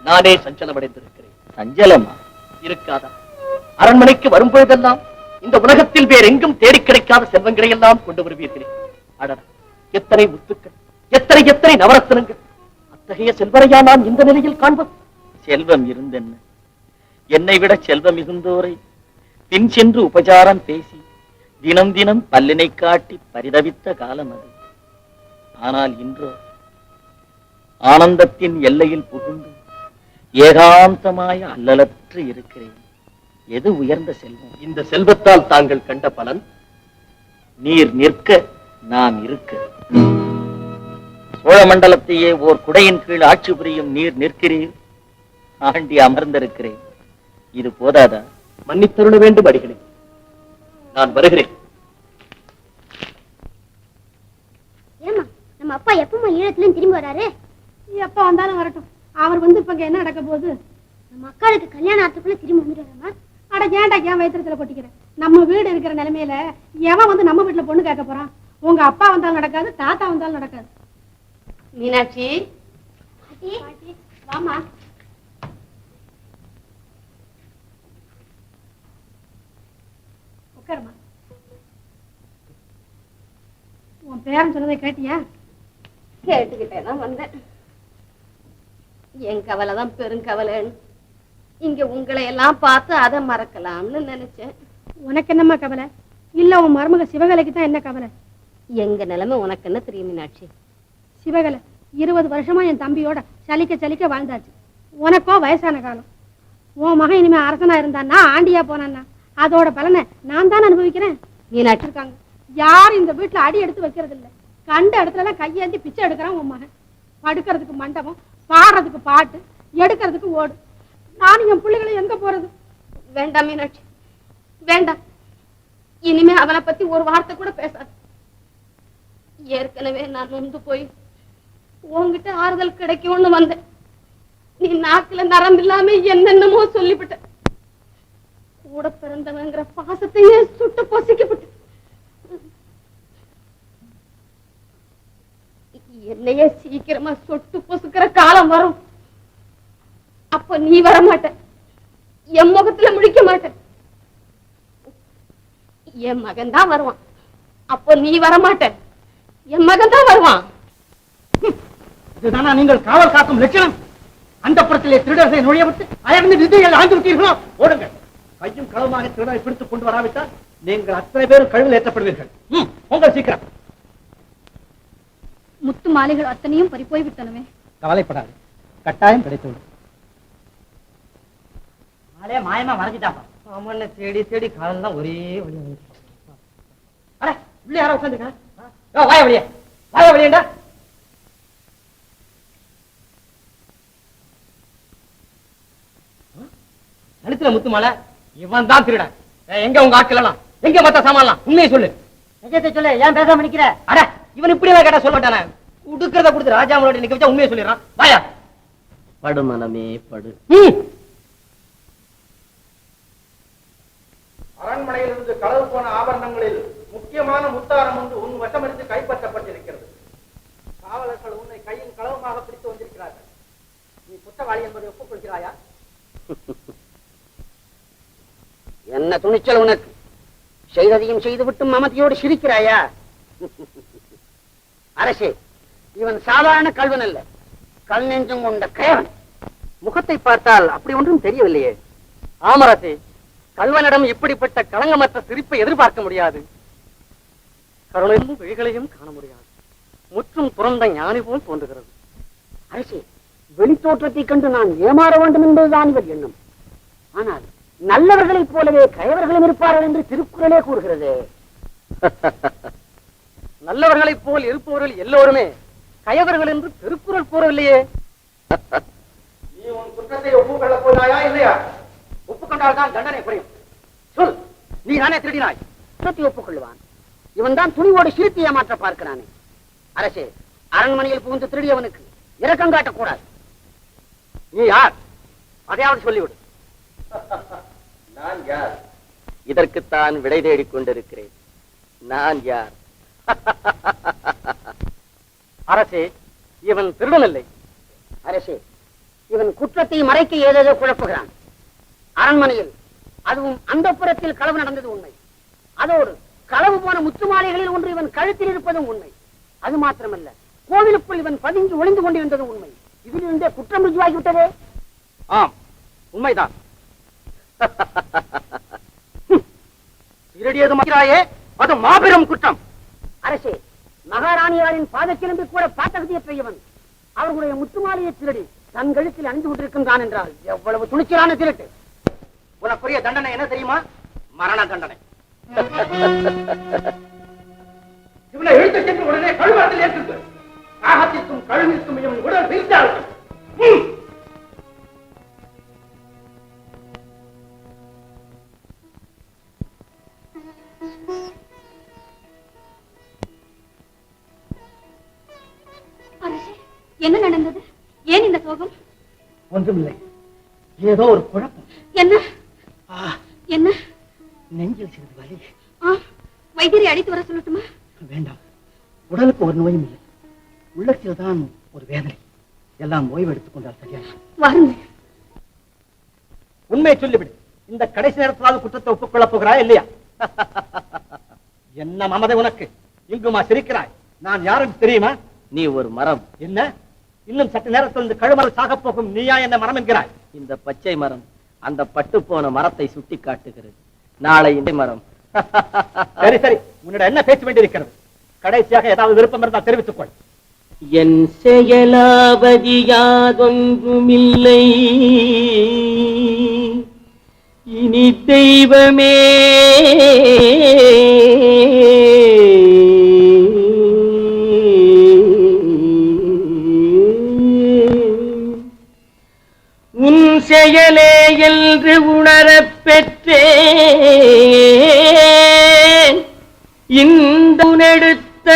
நானே சஞ்சலமடைந்திருக்கிறேன். சஞ்சலமா இருக்காதா? அரண்மனைக்கு வரும்பொழுதெல்லாம் இந்த உலகத்தில் வேற எங்கும் தேடி கிடைக்காத செல்வங்களை எல்லாம் கொண்டு வருவீர்களே. அடர், எத்தனை முத்துக்கள், எத்தனை எத்தனை நவரத்தனங்கள்! அத்தகைய செல்வரையா நான் இந்த நிலையில் காண்பது? செல்வம் இருந்தென்ன? என்னை விட செல்வம் மிகுந்தோரை பின் சென்று உபசாரம் பேசி தினம் தினம் பல்லினை காட்டி பரிதவித்த காலம் அது. ஆனால் இன்றோ ஆனந்தத்தின் எல்லையில் புகுந்து ஏகாந்தமாய அல்லலற்று இருக்கிறேன். எது உயர்ந்த செல்வம்? இந்த செல்வத்தால் தாங்கள் கண்ட பலன்? நீர் நிற்க நாம் இருக்க. சோழ மண்டலத்தையே ஓர் குடையின் கீழ் ஆட்சி புரியும் நீர் நிற்கிறீர், ஆண்டி அமர்ந்திருக்கிறேன். இது போதாதா? மன்னித்தருள வேண்டும் அடிகளே, நான் வருகிறேன். ஏமா, நம்ம அப்பா எப்பமா ஈழத்துல திரும்பி வராரு? எப்ப வந்தாலும் வரட்டும். அவர் வந்து இப்ப என்ன நடக்க போகுது? நம்ம அக்காளுக்கு கல்யாணத்துக்குள்ள திரும்பி வந்துடுறாமா? அட ஏன்டா ஏன் வயிற்றுல கொட்டிக்கிறேன்? நம்ம வீடு இருக்கிற நிலைமையில எவன் வந்து நம்ம வீட்டுல பொண்ணு கேட்க போறான்? உங்க அப்பா வந்தாலும் நடக்காது, தாத்தா வந்தாலும் நடக்காது. மீனாட்சி, வாமா. உட்காருமா. உன் பேரன் சொன்னதை கேட்டியா? கேட்டுக்கிட்டே தான் வந்தேன். என் கவலை தான் பெருங்கவலைன்னு. இங்க உங்களை எல்லாம் பார்த்து அதை மறக்கலாம்னு நினைச்சேன். உனக்கு என்னம்மா கவலை? இல்ல உன் மருமக சிவகலைக்கு தான் என்ன கவலை? எங்க நிலைமை உனக்கு என்ன தெரியும் மீனாட்சி? சிவகலை 20 வருஷமா என் தம்பியோட சலிக்க சலிக்க வாழ்ந்தாச்சு. உனக்கோ வயசான காலம். உன் மகன் இனிமே அரசனா இருந்தான்னா ஆண்டியா போனான்னா அதோட பலனை நான் தான் அனுபவிக்கிறேன். மீனாட்சி இருக்காங்க யாரும் இந்த வீட்டுல அடி எடுத்து வைக்கிறது இல்ல. கண்ட இடத்துல எல்லாம் கையேந்தி பிச்சை எடுக்கிறான் உன் மகன். படுக்கிறதுக்கு மண்டபம், பாடுறதுக்கு பாட்டு, எடுக்கிறதுக்கு ஓடு. நானும் என் பிள்ளைகளை எங்க போறது? வேண்டாம் மீனாட்சி, வேண்டாம். இனிமே அவனை பத்தி ஒரு வார்த்தை கூட பேசாது. ஏற்கனவே நான் நொந்து போய் உன்கிட்ட ஆறுதல் கிடைக்கும்னு வந்தேன். நீ நாக்குல நரம்பு இல்லாம என்னென்னமோ சொல்லிவிட்ட. கூட பிறந்தவங்கிற பாசத்தையே சுட்டு பொசிக்கப்பட்டு என்னையே சீக்கிரமா சொட்டு பொசுக்கிற காலம் வரும். அப்ப நீ வர மாட்ட, என் முகத்துல முழிக்க மாட்ட. என் மகன் தான் வருவான். அப்போ நீ வரமாட்ட, என் மகன் தான் வருவான். இதுதானா நீங்கள் காவல் காக்கும் லட்சணம்? அந்த புறத்திலே திருடர்களை நுழைய விட்டு அயர்ந்து நிதியில் ஆழ்ந்து விட்டீர்களோ? ஓடுங்கள். கையும் களவுமாக திருடரை பிடித்துக் கொண்டு வராவிட்டால் நீங்கள் அத்தனை பேரும் கழுவில் ஏற்றப்படுவீர்கள். உங்கள் சீக்கிரம். முத்து மாலைகள் அத்தனையும் பறிப்போய் விட்டனவே. கவலைப்படாது, கட்டாயம் கிடைத்துவிடும். மாலையா மாயமா மறைஞ்சிட்டாப்பா. ஆமாண்ண, தேடி தேடி காலெல்லாம் ஒரே வழி. அட உள்ளே யாரோ உட்காந்துக்கா? வாய வழியா, வாய வழியண்டா. கழுத்துல முத்து மாலை, இவன் தான் திருடன். எங்க உங்க ஆட்கள் எங்க மத்த சாமான்லாம்? உண்மையை சொல்லு. நிஜத்தை சொல்லு. ஏன் பேசாம நிக்கிற? அட இவன் இப்படி எல்லாம் கேட்டா சொல்ல மாட்டானே. உடுக்கிறத கொடுத்து ராஜாமலோட நிக்க வச்சா உண்மையை சொல்லிடுறான். வாயா. படு மனமே படு. அரண்மனையிலிருந்து களவு போன ஆபரணங்களில் முக்கியமான முத்தாரம் ஒன்று உன் வசமிருந்து கைப்பற்றப்பட்டிருக்கிறது. காவலர்கள் உன்னை கையின் களவுமாக பிடித்து வந்திருக்கிறார்கள். நீ குற்றவாளி என்பதை ஒப்புக்கொள்கிறாயா? என்ன துணிச்சல் உனக்கு? செய்ததையும் செய்துவிட்டு மமதியோடு சிரிக்கிறாயா? அரசே, இவன் சாதாரண கல்வன் அல்ல, கல் நெஞ்சம் கொண்ட கயவன். முகத்தை பார்த்தால் அப்படி ஒன்றும் தெரியவில்லையே. ஆமரசே, கல்வனிடம் இப்படிப்பட்ட களங்கமற்ற சிரிப்பை எதிர்பார்க்க முடியாது. கருணையும் விழிகளையும் காண முடியாது. முற்றும் துறந்த ஞானி போல் தோன்றுகிறது. அரசே, வெளித்தோற்றத்தை கண்டு நான் ஏமாற வேண்டும் என்பதுதான் இவர் எண்ணம். ஆனால் நல்லவர்களைப் போலவே கயவர்களும் இருப்பார்கள் என்று திருக்குறளே கூறுகிறது. நல்லவர்களைப் போல் இருப்பவர்கள் எல்லோருமே கயவர்கள் என்று திருக்குறள் கூறவில்லையே. நீ உன் குற்றத்தை ஒப்புக்கொள்ளப் போனாயா இல்லையா? ஒப்புக்கொண்டால் தான் தண்டனை குறையும். சொல், நீ தானே திருடினாய்? குற்றத்தை ஒப்புக்கொள்வான். இவன் தான் துணிவோடு சிரித்து ஏமாற்ற பார்க்கிறானே. அரசே, அரண்மனையில் புகுந்து திருடியவனுக்கு இரக்கம் காட்டக்கூடாது. நீ யார்? அதையாவது சொல்லிவிடு. நான் யார்? இதற்குத்தான் விடை தேடிக் கொண்டிருக்கிறேன். நான் யார்? அரசே, இவன் திருடனில்லை. அரசே, இவன் குற்றத்தை மறைக்க ஏதேதோ குழப்புகிறான். அரண்மனையில், அதுவும் அந்த புறத்தில் களவு நடந்தது உண்மை. அதோடு களவு போன முத்து மாலைகளில் ஒன்று இவன் கழுத்தில் இருப்பதும் உண்மை. அது மாத்திரமல்ல, கோவிலுக்குள் இவன் பதுங்கி ஒளிந்து கொண்டிருந்தது உண்மை. இதிலிருந்தே குற்றம் ருஜுவாகிவிட்டதே. ஆம், உண்மைதான். திருடியது மக்கிறாயே, அது மாபெரும் குற்றம். அரசே, மகாராணியாரின் பாதச்சிலம்பி கூட பாத்தகதியற்றவன் அவர்களுடைய முத்துமாலையை திருடி தன் கழுத்தில் அணிந்து கொண்டிருக்கின்றான் என்றால் எவ்வளவு துணிச்சலான திருட்டு! உனக்குரிய தண்டனை என்ன தெரியுமா? மரண தண்டனை. இவனை இழுத்து சென்று உடனே கழுவாத்தில் ஏற்றுங்க. காகத்திற்கும் கழுவிற்கும் இவன் உடல் வீழ்த்தாள். என்ன நடந்தது? ஏன் இந்த சோகம்? ஒன்றுமில்லை, ஏதோ ஒரு குழப்பம். என்ன என்ன? நெஞ்சில் சிறிது வலி. வைத்தியரை அழைத்து வர சொல்லட்டுமா? வேண்டாம், உடலுக்கு ஒரு நோயும் இல்லை, உள்ளத்தில் தான் ஒரு வேதனை. எல்லாம் ஓய்வு எடுத்துக் கொண்டால் சரியா? வாருங்க. உண்மையை சொல்லிவிடு. இந்த கடைசி நேரத்திலாவது குற்றத்தை ஒப்புக்கொள்ளப் போகிறாய் இல்லையா? என்ன மமதை உனக்கு? இங்குமா சிரிக்கிறாய்? நான் யாருக்கு தெரியுமா? நீ ஒரு மரம். என்ன? இன்னும் சற்று நேரத்தில் இந்த கழுமரம் சாக போகும், நீயா என்ன மரம் என்கிறாய்? இந்த பச்சை மரம் அந்த பட்டு போன மரத்தை சுட்டி காட்டுகிறது. நாளை இந்த மரம். சரி சரி, உன்னிடம் என்ன பேச வேண்டியிருக்கிறது? கடைசியாக ஏதாவது விருப்பம் இருந்தால் தெரிவித்துக் கொள். என் செயலாவதி யாதொன்றுமில்லை, இனி தெய்வமே உன் செயலே என்று உணரப் பெற்றேன். இந்த உனெடுத்த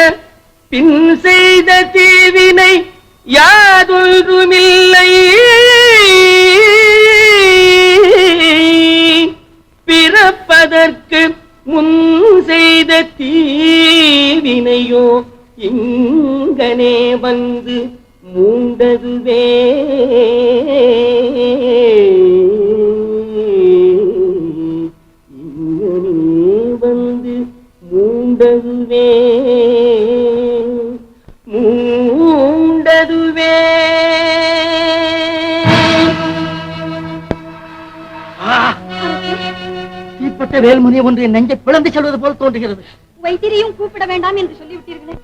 பின் செய்த தீவினை யாதொன்றுமில்லை, பிறப்பதற்கு முன் செய்த தீவினையோ இங்கனே வந்து மூண்டதுவே. இங்கனே வந்து மூண்டதுவே, மூண்டதுவே. தீப்பட்ட வேல்முனை ஒன்று என் நெஞ்சை பிளந்து செல்வது போல் தோன்றுகிறது. வைத்தியரையும் கூப்பிட வேண்டாம் என்று சொல்லிவிட்டீர்களே.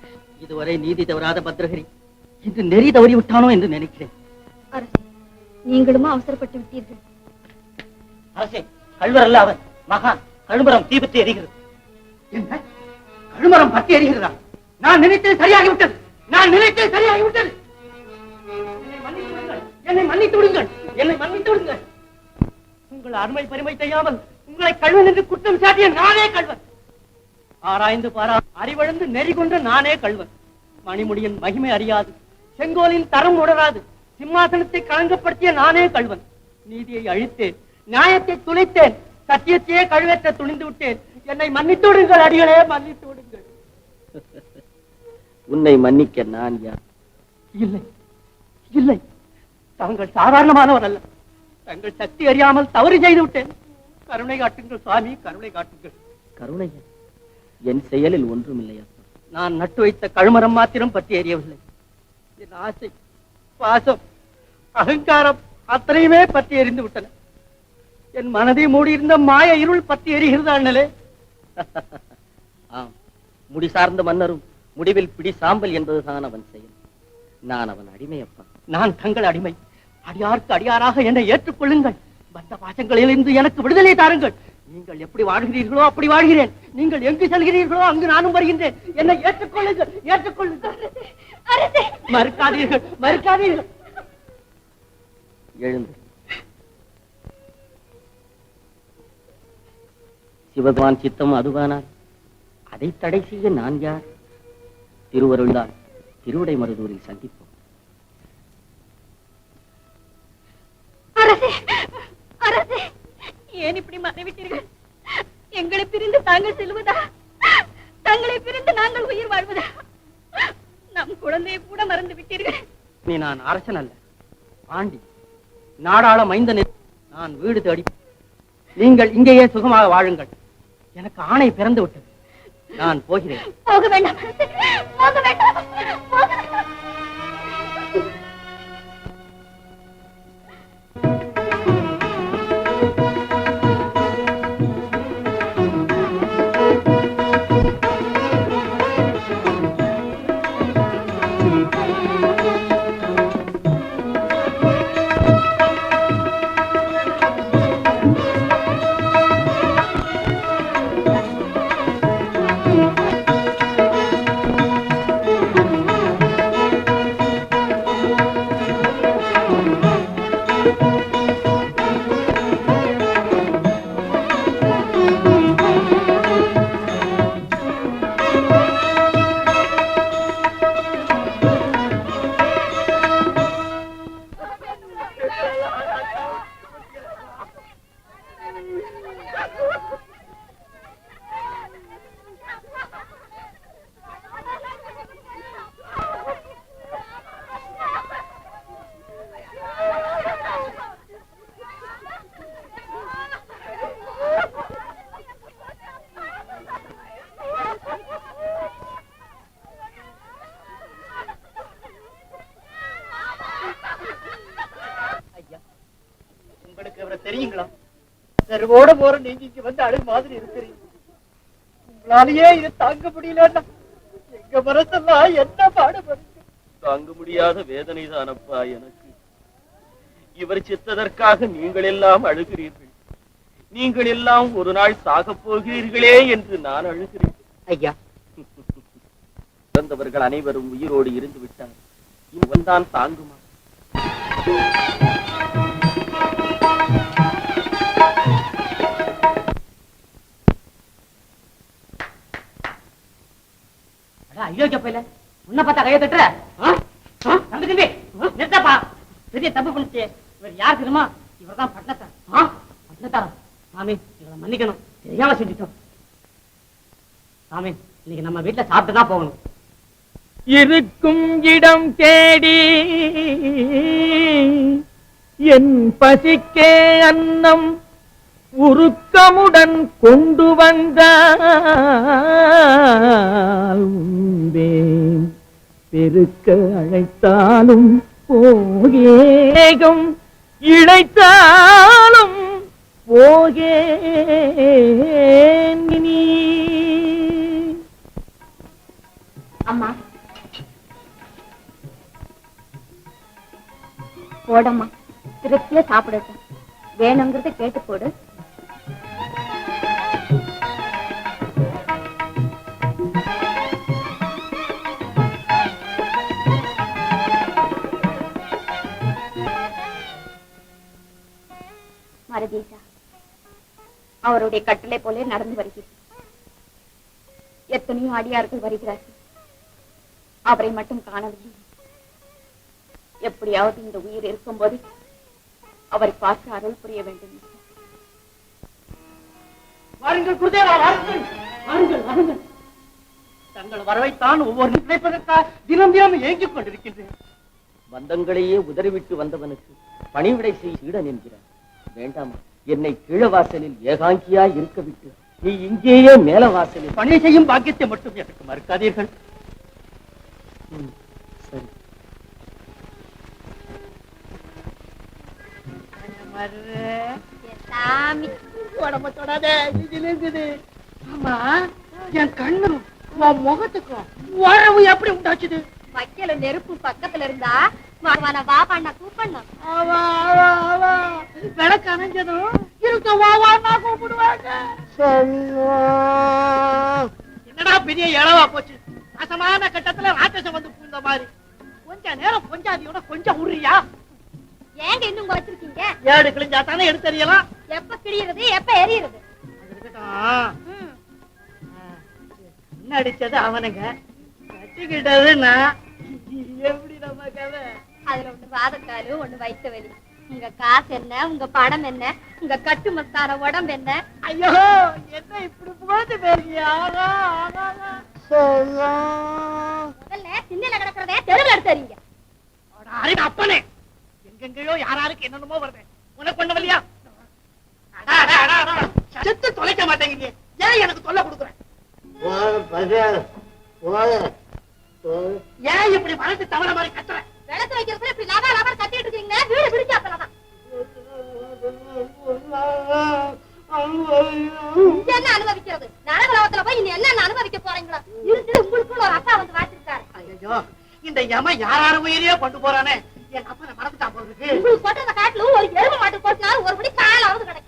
இதுவரை நீதி தவறாத பத்ரகிரி இன்று நெறி தவறி விட்டானோ என்று நினைக்கிறேன். அரசே, நீங்களுமா அவசரப்பட்டு விட்டீர்கள். அரசே, கழுவர் அல்ல அவன், மகான். கழுமரம் தீபத்தை எரிகிறது. என்ன? கழுமரம் பற்றி எரிகிறதா? நான் நினைத்தது சரியாகிவிட்டது, நான் நினைத்தது சரியாகிவிட்டது. என்னை மன்னித்து விடுங்கள், என்னை மன்னித்து விடுங்கள். உங்கள் அருமை பெருமை செய்யாமல் உங்களை கழுவன் என்று குற்றம் சாட்டிய நானே கழுவன். ஆராய்ந்து பாரா அறிவழந்து நெறி கொன்ற நானே கழுவன். மணிமுடியின் மகிமை அறியாது, செங்கோலின் தரம் உணராது, சிம்மாசனத்தை களங்கப்படுத்திய நானே கழுவன். நீதியை அழித்தேன், நியாயத்தை துளைத்தேன், சத்தியத்தையே கழுவேற்ற துணிந்து விட்டேன். என்னை மன்னித்து விடுங்கள் அடிகளே, மன்னித்து விடுங்கள். உன்னை மன்னிக்க நான் யார்? இல்லை இல்லை, தாங்கள் சாதாரணமானவர் அல்ல. தங்கள் சக்தி அறியாமல் தவறு செய்து விட்டேன். கருணை காட்டுங்கள் சுவாமி, கருணை காட்டுங்கள். கருணை என் செயலில் ஒன்றுமில்லையா? நான் நட்டு வைத்த கழுமரம் மாத்திரம் பற்றி எறியவில்லை. என் ஆசை, பாசம், அகங்காரம் அத்தனையுமே பற்றி எரிந்து விட்டன. என் மனதை மூடியிருந்த மாய இருள் பற்றி எரிகிறது அண்ணலே. ஆம், முடி சார்ந்த மன்னரும் முடிவில் பிடி சாம்பல் என்பதுதான் அவன் செயல். நான் அவன் அடிமை அப்பா. நான் தங்கள் அடிமை. அடியாருக்கு அடியாராக என்னை ஏற்றுக்கொள்ளுங்கள். பந்த பாசங்களிலிருந்து எனக்கு விடுதலை தாருங்கள். நீங்கள் எப்படி வாழ்கிறீர்களோ அப்படி வாழ்கிறேன். நீங்கள் எங்கு செல்கிறீர்களோ அங்கு நானும் வருகின்றேன். என்னை ஏற்றுக்கொள்ளுங்கள், ஏற்றுக்கொள்ளுங்கள். மறுக்காதீர்கள், மறுக்காதீர்கள். எழுந்து. சிவபெருமான் சித்தம் அதுவானார் அதை தடை செய்ய நான் யார்? திருவருள்தான். திருவிடை மருதூரில் சந்திப்போம். அரசே, அரசே, ஏன் இப்படி மறைவிட்டீர்கள்? எங்களை பிரிந்து தாங்கள் செல்வதா? தங்களை பிரிந்து நாங்கள் உயிர் வாழ்வதா? நம் குழந்தையை கூட மறந்து விட்டீர்கள். நீ நான் அரசன் அல்ல, ஆண்டி, நாடாள மைந்தன். நான் வீடு தேடி, நீங்கள் இங்கேயே சுகமாக வாழுங்கள். எனக்கு ஆணை பிறந்து விட்டது. நான் போகிறேன். போக வேண்டாம், போக வேண்டாம், போக வேண்டாம். தெரியுங்களா? தெருவோட போற நீங்க இங்க வந்து அழகு மாதிரி இருக்கிறீங்க. உங்களாலேயே இதை தாங்க முடியலன்னா எங்க மனசெல்லாம் என்ன பாடுபடுது? தாங்க முடியாத வேதனை தானப்பா எனக்கு. இவர் செத்ததற்காக நீங்கள் எல்லாம் அழுகிறீர்கள். நீங்கள் எல்லாம் ஒரு நாள் சாகப் போகிறீர்களே என்று நான் அழுகிறேன். ஐயா, பிறந்தவர்கள் அனைவரும் உயிரோடு இருந்து விட்டார். இவன் தான் தாங்குமா? ஐயோ பையில உன்ன பார்த்தா கையை தட்டுற நிறுத்தப்பா. பெரிய தப்பு பண்ணிச்சு. இவர் யார் தெரியுமா? இவர் தான் பட்டணத்தார். பட்டணத்தாரா? சாமி, இவரை மன்னிக்கணும், தெரியாம செஞ்சுட்டோம். சாமி, இன்னைக்கு நம்ம வீட்டுல சாப்பிட்டு தான் போகணும். இருக்கும் இடம் தேடி என் பசிக்கே அன்னம் உருக்கமுடன் கொண்டு வந்தால் உண்டேன். பெருக்க அழைத்தாலும் போகேகம், இழைத்தாலும் போகேன். நீ அம்மா போடம்மா, திருப்தியா சாப்பிடட்டும். வேணுங்கிறத கேட்டு போடு. மரதேசா அவருடைய கட்டளை போல நடந்து வருகிறது. எத்தனையோ அடியார்கள் வருகிறார்கள், அவரை மட்டும் காணவில்லை. எப்படியாவது இந்த உயிர் இருக்கும்போது அவரை பார்த்து அருள் புரிய வேண்டும். வாருங்கள் குருதேவா, வாருங்கள், வாருங்கள், வாருங்கள். தங்கள் வரவைத்தான் ஒவ்வொரு நினைப்பதற்காக தினம் தினம் ஏங்கிக் கொண்டிருக்கின்றேன். பந்தங்களையே உதறிவிட்டு வந்தவனுக்கு பணிவிடை செய் சீடன் என்கிறார். வேண்டாமா, என்னை கீழவாசலில் ஏகாங்கியா இருக்க விட்டு நீ இங்கேயே மேல வாசலில் பணி செய்யும் பாக்கியத்தை மட்டும் எனக்கு மறுக்காதீர்கள். சரி. உடம்ப தொடாதே, ஆமா, என் கண்ணும் உன் முகத்துக்கும் உறவு எப்படி உண்டாச்சுது? வைக்கல நெருப்பு பக்கத்துல இருந்தா வா பண்ண கூப்பிடணும். விளக்கு அணைஞ்சதும் இருக்க வாவான்னா கூப்பிடுவாங்க. என்னடா பெரிய இளவா போச்சு. அசமான கட்டத்துல ராட்சசம் வந்து பூந்த மாதிரி. கொஞ்ச நேரம் கொஞ்சாதியோட கொஞ்சம் உரியா? ஏங்க இன்னும் வச்சிருக்கீங்க? ஏடு கிழிஞ்சா தானே எடுத்தறியலாம். எப்ப கிழியறது எப்ப எரியுறது? என்ன அடிச்சது அவனுங்க, கட்டிக்கிட்டது நான். எப்படி நம்ம கதை? அதுல ஒண்ணு வாதக்காலு, ஒண்ணு வயிற்று வலி. உங்க காசு என்ன, உங்க பணம் என்ன, உங்க கட்டு மஸ்தான உடம்பு என்ன? ஐயோ, என்ன இப்படி புகழ்ந்து பேசுறியா? முதல்ல சின்னல கிடக்கிறதே தெருவில் எடுத்துறீங்க. அப்பனே, எங்கெங்கயோ யாராருக்கு என்னென்னமோ வருது. உனக்கு ஒண்ணு இல்லையா? செத்து தொலைக்க மாட்டேங்க. ஏன் எனக்கு தொல்லை கொடுக்குறேன்? ஏன் இப்படி மனசு தவற மாதிரி கத்துற? விளக்கு வைக்கிறதுல இப்படி லவா லவா கட்டிட்டு இருக்கீங்களே, வீடு பிடிச்சாப்பலதான். என்ன அனுபவிக்கிறது? நரகலோகத்துல போய் இனி என்ன அனுபவிக்க போறீங்களா? இருந்து உங்களுக்குள்ள ஒரு அப்பா வந்து வாச்சிருக்காரு. ஐயோ, இந்த யம யாராரு உயிரையே கொண்டு போறானே. என் அப்பனை மறந்துட்டா போல இருக்கு. உங்களுக்கு கொட்டத காட்டுல ஒரு எருமை மாட்டு போட்டினாலும் ஒரு படி காலாவது கிடைக்கும்.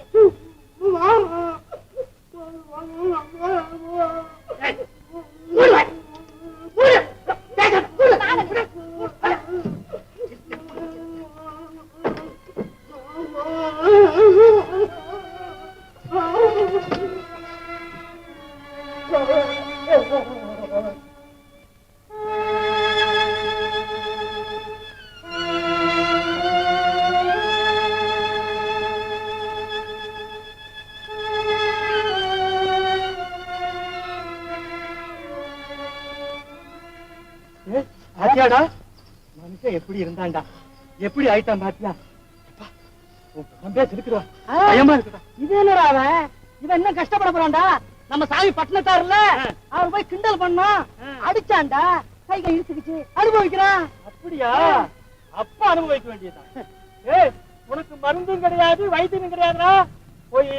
மனுஷன் எப்படி இருந்தான்டா, எப்படி ஆயிட்டான் பாத்தியா? இருக்குதா? பயமா இருக்குதா? இது என்னடா அவன்? இவன் என்ன கஷ்டப்பட போறான்டா? நம்ம சாமி பட்டணத்தாருல அவர் போய் கிண்டல் பண்ணா, அடிச்சான்டா, கைகள் இழுத்துக்கிச்சு அனுபவிக்கிறான். அப்படியா? அப்ப அனுபவிக்க வேண்டியதான். ஏய், உனக்கு மருந்தும் கிடையாது வைத்தியம் கிடையாதுடா. போய்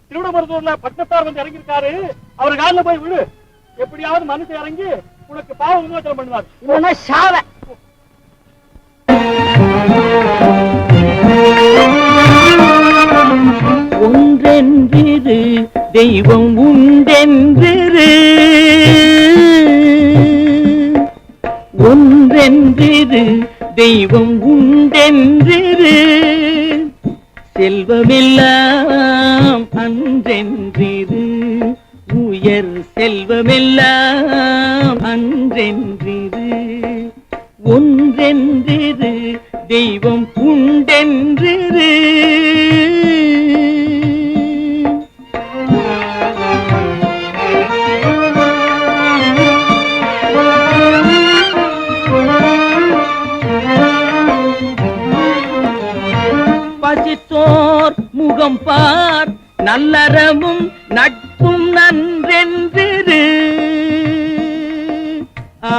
திருவிடமருதூர்ல பட்டத்தார் வந்து இறங்கியிருக்காரு, அவர் காலில் போய் விழு. எப்படியாவது மனசு இறங்கி உனக்கு பாவ விமோசனம் பண்ணுவார். இல்லைன்னா சாவ. ஒன்றென்றிரு தெய்வம் உண்டென்றிரு, ஒன்றென்றிரு தெய்வம் உண்டென்றிரு, செல்வமெல்லாம் அன்றென்றிரு, உயர் செல்வமெல்லாம் அன்றென்றிரு, ஒன்றென்றிரு தெய்வம் உண்டென்றிரு. பசித்தோர் முகம் பார், நல்லறமும் நட்பும் நன்றென்றிரு, ஆ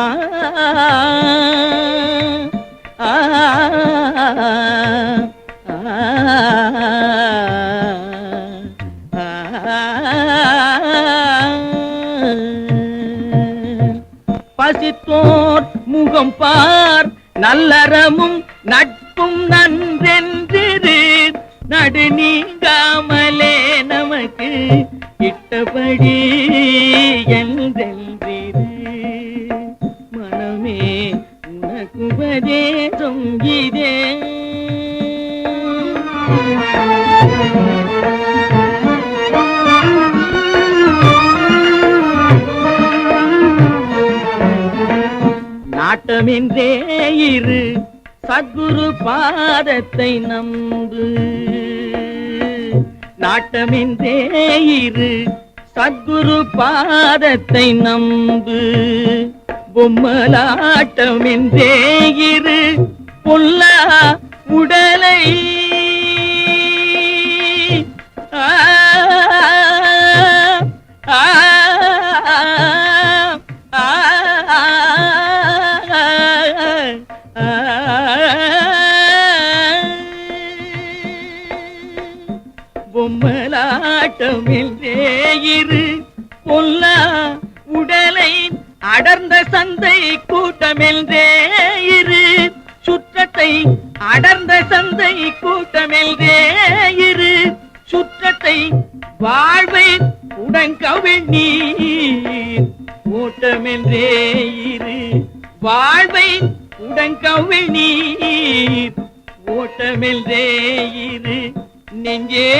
ஆ பசித்தோர் முகம் பார், நல்லறமும் நட்பும் நன்றென்றிரு, நடு நீங்காமலே நமக்கு இட்டபடி என்றென்றிரு, மனமே உனக்கு உபதேசம் இதே. நாட்டமென்றே இரு, சத்குரு பாதத்தை நம்பு, நாட்டமென்றே இரு, சத்குரு பாதத்தை நம்பு, பொம்மலாட்டமென்றே இரு, பொல்லா உடலை ஆ ஆ பொம்மலாட்டமென்றே இரு, பொல்லா உடலை அடர்ந்த சந்தை கூட்டமென்றே இரு, சுற்றத்தை அடர்ந்த சந்தை கூட்டமென்றே இரு, சுற்றத்தை வாழ்வை உடன்கவிழ் நீர் ஓட்டமென்றே இரு, வாழ்வை உடன்கவிழ் நீர் ஓட்டமென்றே இரு, நெஞ்சே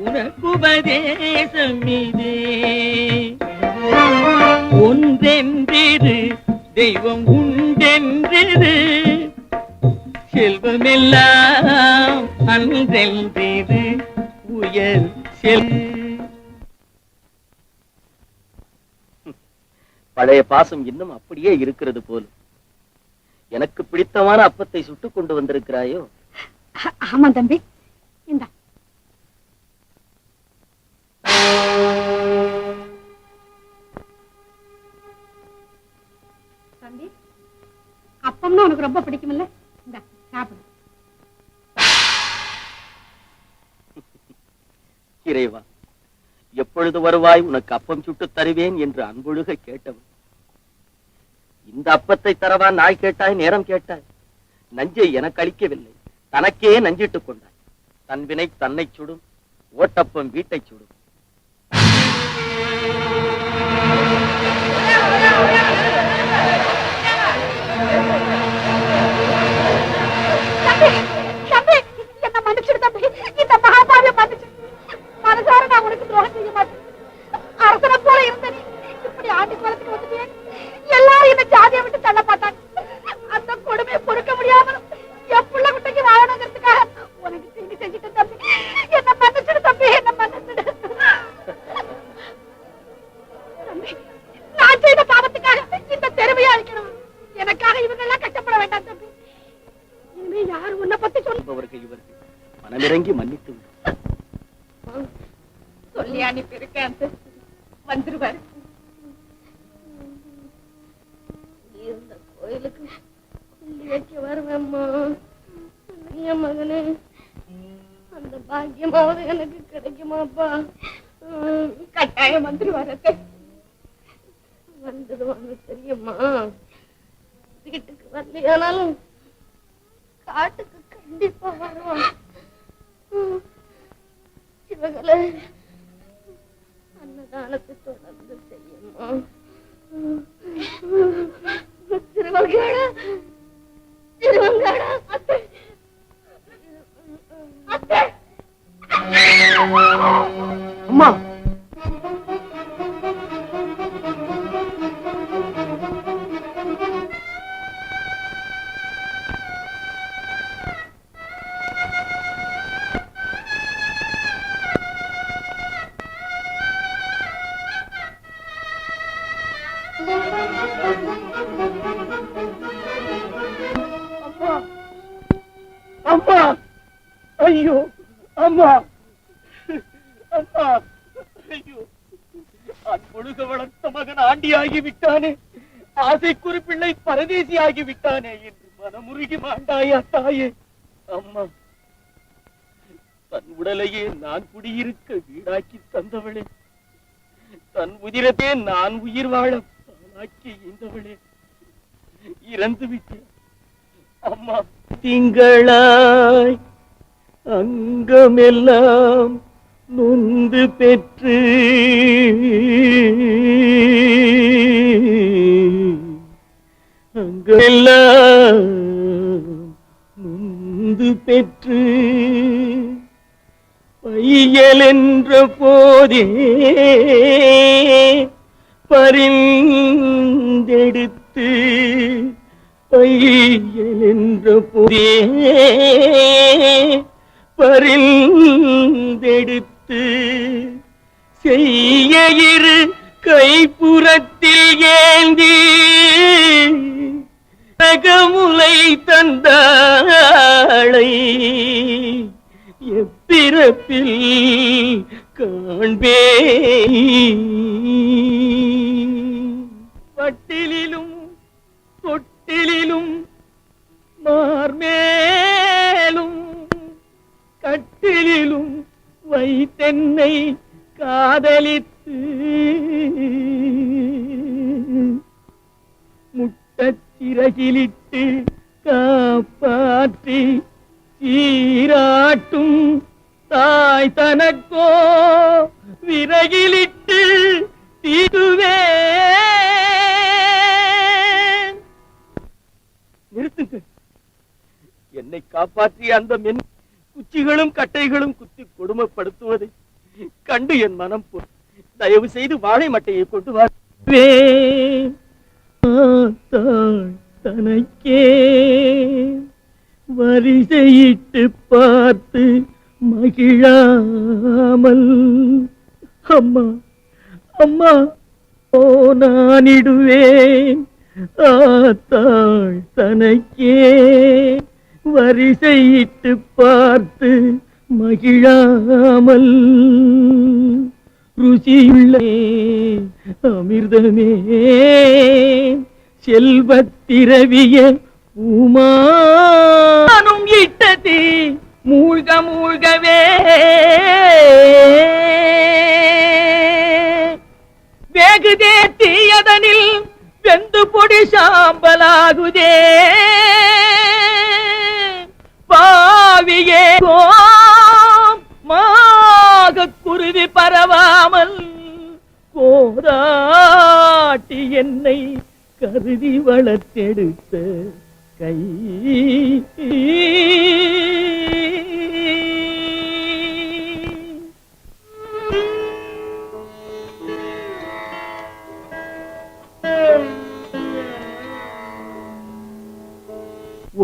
உனக்கு உபதேசம் இதே. ஒன்றென்றிரு தெய்வம் உண்டென்றிரு, செல்வமெல்லாம் அன்றென்றிரு, உயர் செல். பழைய பாசம் இன்னும் அப்படியே இருக்கிறது போல. எனக்கு பிடித்தமான அப்பத்தை சுட்டுக் கொண்டு வந்திருக்கிறாயோ? ஆமா தம்பி, இந்த தம்பி அப்பம்னா உனக்கு ரொம்ப பிடிக்கும்ல, இந்த சாப்பிடு. இறைவா, எப்பொழுது வருவாய், உனக்கு அப்பம் சுட்டு தருவேன் என்று அன்பொழுக கேட்டவன், இந்த அப்பத்தை தரவா நாய் கேட்டாய், நேரம் கேட்டாய், நஞ்சை எனக்கு அளிக்கவில்லை, தனக்கே நஞ்சிட்டுக் கொண்டாய். தன் வினை தன்னை சுடும், ஓட்டப்பம் வீட்டை சுடும். என்ன மன்னிச்சுடு தம்பி, இந்த மகாபாவிய மன்னிச்சு. மனசார நான் உனக்கு துரோகம் செய்ய மாட்டேன். அரசனை போல இருந்த நீ இப்படி ஆண்டு காலத்துக்கு வந்துட்டே, எல்லாரும் இந்த ஜாதியை விட்டு தள்ள மாட்டாங்க. அந்த கொடுமையை பொறுக்க முடியாமலும் என் புள்ள குட்டைக்கு வாழணுங்கிறதுக்காக உனக்கு தீங்கு செஞ்சுட்டு தம்பி. என்ன மன்னிச்சுடு தம்பி, என்ன மன்னிச்சுடு தம்பி. நான் செய்த பாவத்துக்காக இந்த தெருவையை அழிக்கணும். எனக்காக இவங்க எல்லாம் கஷ்டப்பட வேண்டாம் தம்பி. இனிமே யாரும் உன்னை பத்தி சொல்பவர்கள் இவர்கள், மனமிறங்கி மன்னித்து விடு. சொல்லி அனுப்பியிருக்கேன், வந்துருவாரு. இந்த கோயிலுக்கு சொல்லி வைக்க வருவேம்மா. என் மகனே பாக்கியமாவது எனக்கு கிடைக்குமாப்பா? கட்டாயம் வந்துருவாரத்தை. வந்துடுவாங்க தெரியுமா? வீட்டுக்கு வரலையானாலும் காட்டுக்கு கண்டிப்பா வருவான். இவங்களை அன்னதானத்தை தொடர்ந்து செய்யுமா? திருவங்காடா, திருவங்காடா, அத்தை, அத்தை. அம்மா, அம்மா, ஐயோ அம்மா, அம்மா, ஐயோ, அன்பொழுக வளர்த்த மகன் ஆண்டியாகி விட்டானே, ஆசைக்குறி பிள்ளை பரதேசி ஆகி விட்டானே என்று மனமுருகி மாண்டாயா தாயே. அம்மா, தன் உடலையே நான் குடியிருக்க வீடாக்கி தந்தவளே, தன் உதிரத்தே நான் உயிர் வாழ பாலாக்கி ஈந்தவளே, இறந்து விட்டேன். அம்மா, திங்களாய் அங்கமெல்லாம் நொந்து பெற்று அங்கமெல்லாம் நொந்து பெற்று பையல் என்ற போதே பரிந்தெடுத்து பையல் என்ற போதே பரிந்தெடுத்து செய்ய இரு கைப்புறத்தில் ஏந்தி நகமுலை தந்தாளை எப்பிறப்பில் காண்பே. வட்டிலும் தொட்டிலும் மார்மேலும் கட்டிலும் வைத்தென்னை காதலித்து முட்டச்சிறகிலிட்டு காப்பாற்றி சீராட்டும் தாய் தனக்கோ விறகிலிட்டு தீதுவே. நிறுத்துங்கள். என்னை காப்பாற்றிய அந்த மென் குச்சிகளும் கட்டைகளும் குத்தி கொடுமைப்படுத்துவதை கண்டு என் மனம் போ. தயவு செய்து வாழை மட்டையை கொண்டு வா. தனக்கே வரிசையிட்டு பார்த்து மகிழாமல் அம்மா, அம்மா, ஓ நானிடுவேன் ஆத்தாள் தனக்கே வரிசையிட்டு பார்த்து மகிழாமல் ருசியுள்ள அமிர்தமே செல்வத்திரவிய பூமானும் இட்டதி மூழ்க மூழ்கவே வேகுதே தீயதனில் வெந்து பொடி சாம்பலாகுதே பாவியே மாக குருவி பரவாமல் கோராட்டி என்னை கருதி வளர்த்தெடுத்த கை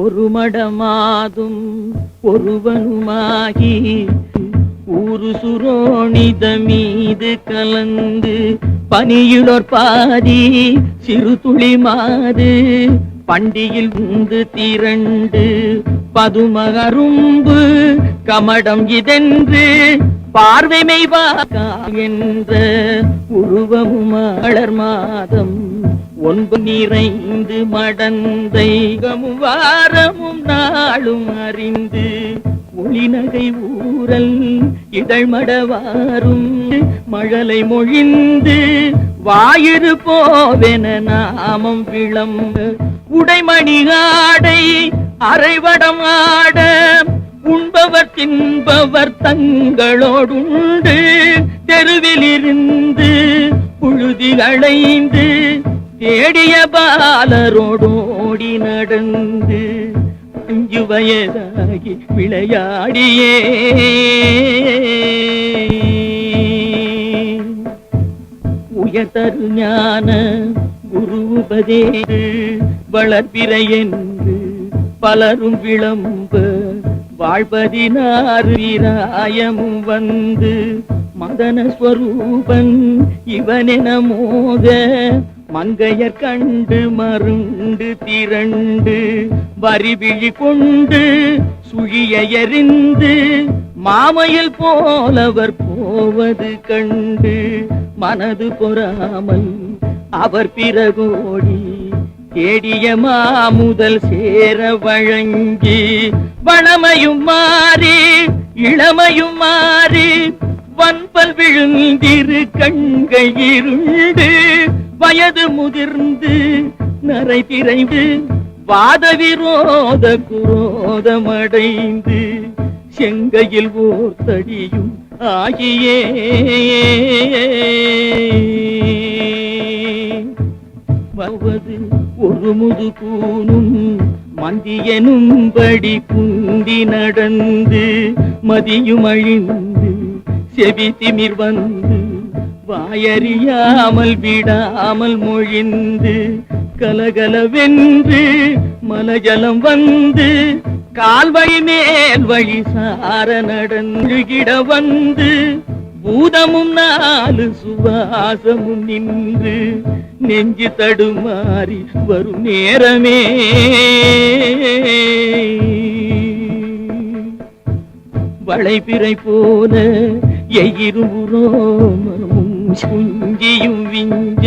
ஒரு மடமாதும் ஒருவனுமாகி ஊரு சுரோணித மீது கலந்து பனியுளோர் பாதி சிறு துளி மாது பண்டியில் உந்து திரண்டு பதுமகரும்பு கமடம் இதென்று பார்வைமை வாக்கா என்ற உருவமும் மலர் மாதம் ஒன்பு நிறைந்து மடந்தைகமும் வாரமும் நாளும் அறிந்து ஒளிநகை ஊரல் இதழ்மடவாரும் மழலை மொழிந்து வாயிறு போவென நாமம் விளம்ப உடைமணி ஆடை அரைவடம் ஆட உண்பவர் தின்பவர் தங்களோடுண்டு தெருவிலிருந்து புழுதி அடைந்து தேடிய பாலரோடோடி நடந்து 5 வயதாகி விளையாடியே உயர்தரு ஞான குரு உபதேசு வளர்பிறை என்று பலரும் விளம்ப வாழ்பதினாறு வீராயமும் வந்து மதன ஸ்வரூபன் இவனென மோக மங்கையர் கண்டு மருண்டு திரண்டு வரிவிழி கொண்டு சுழிய எறிந்து மாமையில் போலவர் போவது கண்டு மனது பொறாமல் அவர் பிறகோடி தேடிய மாமுதல் சேர வழங்கி வளமையும் மாறி இளமையும் மாறி வன்பல் விழுந்திரு கண்கள் இருண்டு வயது முதிர்ந்து நரை திரைந்து வாத விரோத குரோதமடைந்து செங்கையில் ஓர்த்தடியும் ஆகியே வருவது ஒரு முது கூனும் மந்தியனும்படி குந்தி நடந்து மதியும் அழிந்து செவி திமிர் வந்து வாயறியாமல் விடாமல் மொழிந்து கலகலவென்று மலஜலம் வந்து கால்வழி மேல் வழி சார நடந்துகிட வந்து பூதமும் 4 சுவாசமும் நின்று நெஞ்சு தடுமாறி வரும் நேரமே வளைபிறை போல எயிருமுரோமமும் சுஞ்சியும் விஞ்ச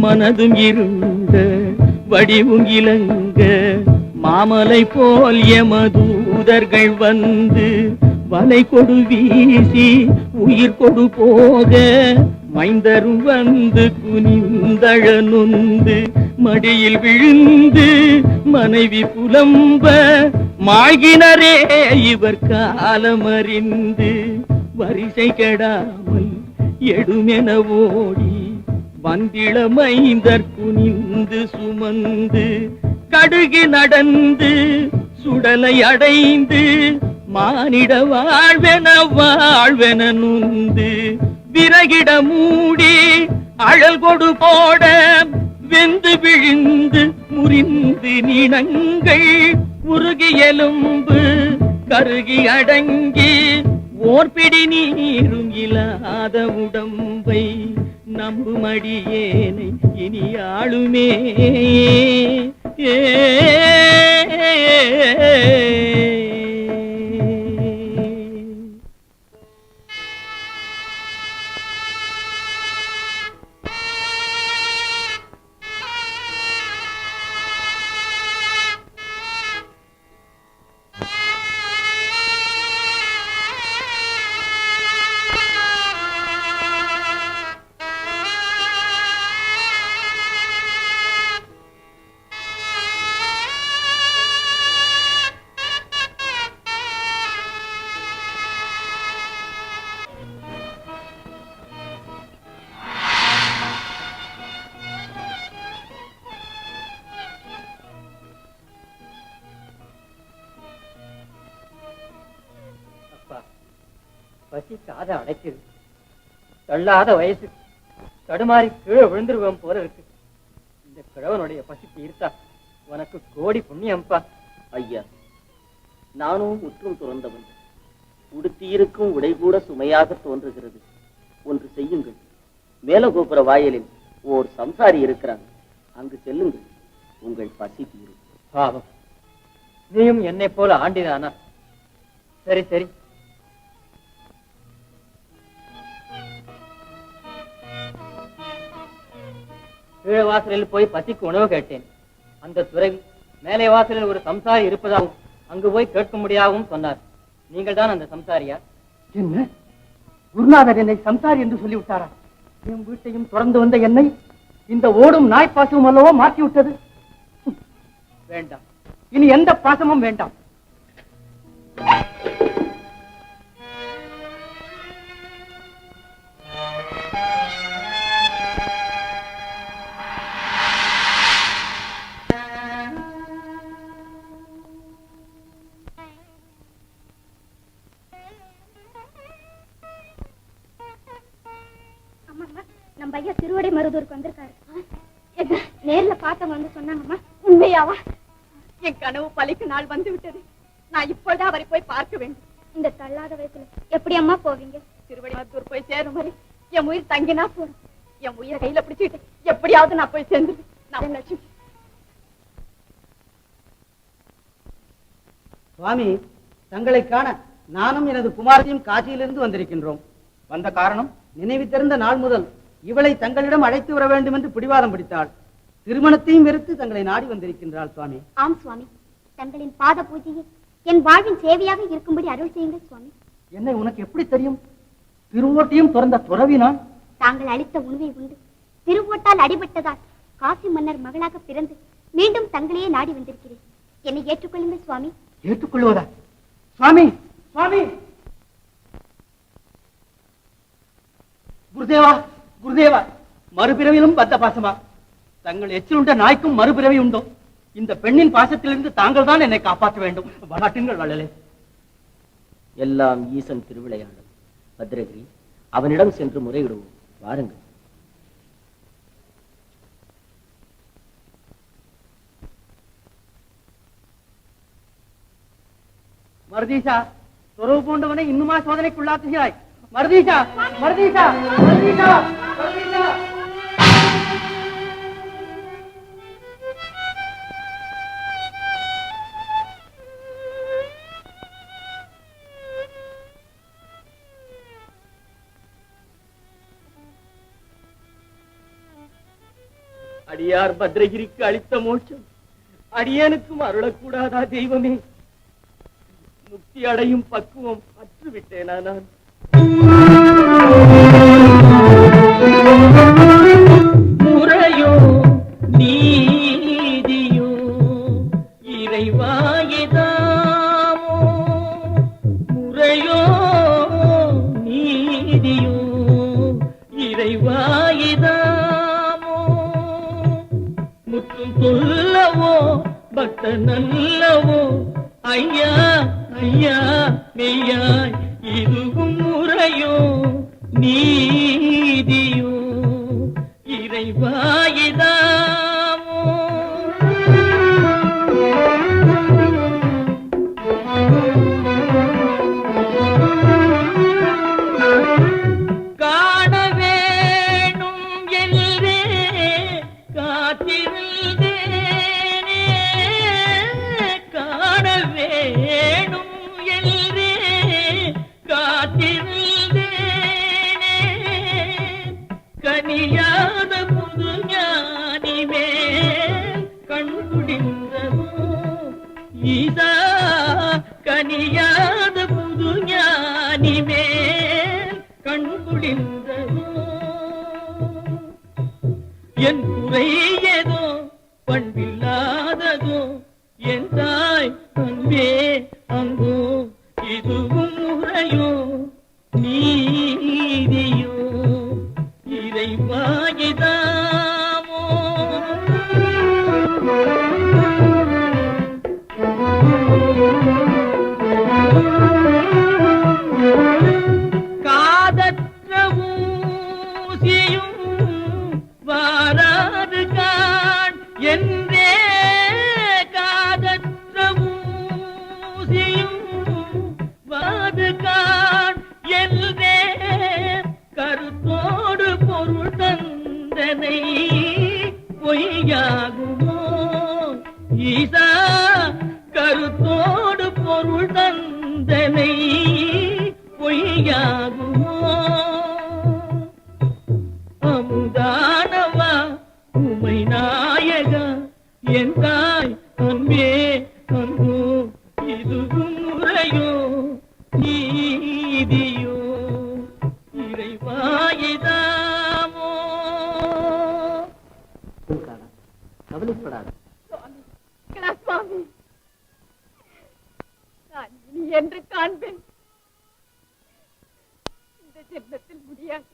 மனதும் இருந்த வடிவும் இலங்க மாமலை போல் எமதூதர்கள் வந்து வலை கொடு வீசி உயிர் கொடு போக மைந்தரும் வந்து குனிந்தழ நொந்து மடியில் விழுந்து மனைவி புலம்ப மாகினரே இவர் காலமறிந்து வரிசை கெடாமல் எடுமென ஓடி வந்திள மைந்தர் குனிந்து சுமந்து கடுகு நடந்து சுடலை அடைந்து மானிட வாழ்வென நுந்து விறகிட மூடி அழல் கொடு போட வெந்து விழிந்து முறிந்து நீனங்கள் உருகி எலும்பு கருகி அடங்கி ஓர்பிடி நீரும் இல்லாத உடம்பை நம்புமடியேனை இனி ஆளுமே பசி காதை அடைக்குது. தள்ளாத வயசு தடுமாறி கீழே விழுந்துருவோம் போல இருக்கு. இந்த கிழவனுடைய பசிக்கு இருத்தா உனக்கு கோடி புண்ணியம்பா. ஐயா, நானும் முற்றும் துறந்தவன். உடுத்தியிருக்கும் உடை கூட சுமையாக தோன்றுகிறது. ஒன்று செய்யுங்கள். மேலகோபுர வாயிலில் ஓர் சம்சாரி இருக்கிறான், அங்கு செல்லுங்கள். உங்கள் பசி தீரும். பாவம், நீயும் என்னை போல ஆண்டினானா? சரி சரி. கீழே வாசலில் போய் பசிக்கு உணவு கேட்டேன். அந்த துறையில் மேலே வாசலில் ஒரு சம்சாரி இருப்பதாகவும் அங்கு போய் கேட்க முடியாகவும் சொன்னார். நீங்கள் தான் அந்த சம்சாரியா? என்ன குருநாதர் என்னை சம்சாரி என்று சொல்லிவிட்டாரா? என் வீட்டையும் தொடர்ந்து வந்த என்னை இந்த ஓடும் நாய் பாசமும் அல்லவோ மாற்றி விட்டது. வேண்டாம், இனி எந்த பாசமும் வேண்டாம். நம்ம ஐயா திருவடை மருதூருக்கு வந்திருக்காரு. நேர்ல பார்த்தவங்க வந்து சொன்னாங்கம்மா. உண்மையாவா? என் கனவு பலிக்கு நாள் வந்து விட்டது. நான் இப்பொழுது அவரை போய் பார்க்க வேண்டும். இந்த தள்ளாத வயசுல எப்படி அம்மா போவீங்க? திருவடி மருதூர் போய் சேரும் வரை என் உயிர் தங்கினா போறோம். என் உயிரை கையில பிடிச்சிட்டு எப்படியாவது நான் போய் சேர்ந்துருவேன். நான் லட்சுமி. சுவாமி, தங்களை காண நானும் எனது குமாரத்தையும் காசியிலிருந்து வந்திருக்கின்றோம். வந்த காரணம்? நினைவு தெரிந்த நாள் முதல் இவளை தங்களிடம் அழைத்து வர வேண்டும் என்று பிடிவாதம் பிடித்தாள். திருமணத்தையும் வெறுத்து தங்களை நாடி வந்திருக்கின்றாள் சுவாமி. ஆம் சுவாமி, தங்களின் பாத பூஜையை என் வாழ்வின் சேவையாக இருக்கும்படி அருள் செய்யுங்கள் சுவாமி. என்னை உனக்கு எப்படி தெரியும்? திருவோட்டையும் திறந்த துறவி நான். தாங்கள் அளித்த உணவை உண்டு திருவோட்டால் அடிபட்டதால் காசி மன்னர் மகளாக பிறந்து மீண்டும் தங்களையே நாடி வந்திருக்கிறேன். என்னை ஏற்றுக்கொள்ளுங்கள் சுவாமி. ஏற்றுக்கொள்வதா? சுவாமி, சுவாமி! குருதேவா, குருதேவா! மறுபிறவிலும் பத்த பாசமா? தங்கள் எச்சிலுண்ட நாய்க்கும் மறுபிறவி உண்டோ? இந்த பெண்ணின் பாசத்திலிருந்து தாங்கள் தான் என்னை காப்பாற்ற வேண்டும். வராட்டுங்கள் வள்ளலே. எல்லாம் ஈசன் திருவிளையாடல். பத்ரகிரி, அவனிடம் சென்று முறையிடுவோம். வாருங்கள். மருதீசா, துறவு பூண்டவனை இன்னுமா சோதனைக்குள்ளாக்குகிறாய்? மருதீசா, மருதீசா, மருதீசா, மருதீசா! அடியார் பத்ரகிரிக்கு அளித்த மோட்சம் அடியனுக்கும் அருளக்கூடாதா தெய்வமே? முக்தி அடையும் பக்குவம் அற்றுவிட்டேனா நான்? முறையோ நீதியோ இறைவாயிதாமோ? முறையோ நீதியோ இறைவாயிதாமோ? முற்றும் சொல்லவோ பக்த நல்லவோ? ஐயா ஐயா மெய்யாய் இதுவும் முறையோ நீதியோ இறைவாயிதாமோ? காண வேணும் என்றே காத்திருந்தேனே, காண வேணும் என்றே காத்திருந்தேனே, கனியாத புது ஞானி மேல் கண் குடிந்ததோ ஈசா, கனியாத புது ஞானி மேல் கண் குடிந்ததோ? என் குறை ஏதோ பண்பில்லாததோ? என் தாய் அன்பே அங்கோ இதுவும் முறையோ நீதியோ இறைவாயிதாமோ? காதற்ற ஊசியும் வாராது காண் என்றே, காதற்ற ஊசியும் வாது காண் என்றே, கருத்தோடு பொருள் தந்தனை பொய்யாகுமோ ஈசா? கருத்தோடு பொருள் தந்தனை பொய்யாகுமோ? அமுதானவா உமை நாயகா, என் தாய் அன்பே அன்போ இதுவும் முறையோ என்று காண்பேன். இந்த ஜென்மத்தில் முடியாது.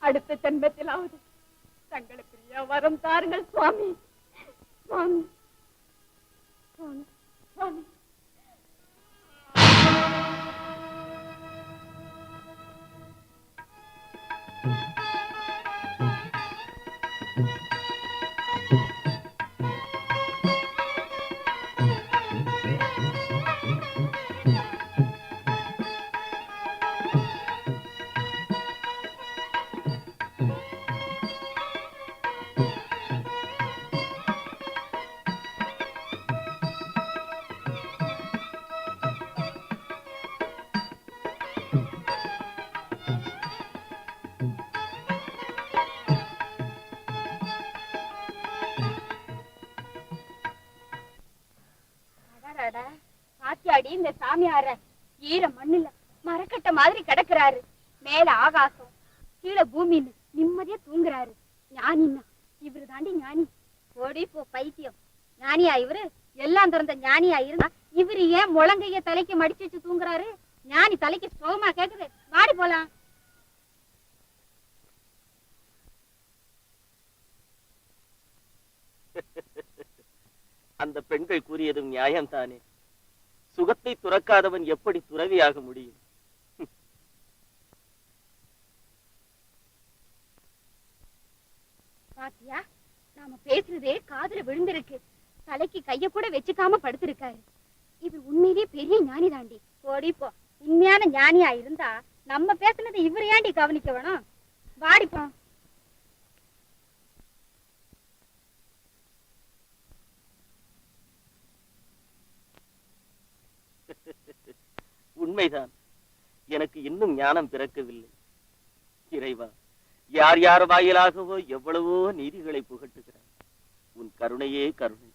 அடுத்த ஜென்மத்திலாவது தங்களுக்கு வரம் தாருங்கள் சுவாமி. சுவாமி சுவாமி சுவாமி. பாத்தியாடி இந்த சாமியார ஈர மண்ணுல மரக்கட்ட மாதிரி கிடக்குறாரு. மேல ஆகாசம் கீழே பூமின்னு நிம்மதியா தூங்குறாரு. ஞானின்னா இவரு தாண்டி ஞானி. ஓடி போ பைத்தியம். ஞானியா இவரு? எல்லாம் திறந்த ஞானியா இருந்தா இவரு ஏன் முழங்கைய தலைக்கு மடிச்சு வச்சு தூங்குறாரு? ஞானி தலைக்கு சுகமா கேக்குது. வாடி போலாம். அந்த பெண்கள் கூறியதும் நியாயம்தானே. சுகத்தை துறக்காதவன் எப்படி துறவியாக முடியும்? பாத்தியா, நாம பேசுறதே காதுல விழுந்திருக்கு. தலைக்கு கைய கூட வச்சுக்காம படுத்திருக்காரு. இவர் உண்மையிலேயே பெரிய ஞானி தாண்டி. ஓடிப்போ. உண்மையான ஞானியா இருந்தா நம்ம பேசுனதை இவர் ஏண்டி கவனிக்க வேணும்? வாடிப்போ. உண்மைதான், எனக்கு இன்னும் ஞானம் பிறக்கவில்லை. இறைவா, யார் யார் வாயிலாகவோ எவ்வளவோ நீதிகளை புகட்டுகிறார். உன் கருணையே கருணை.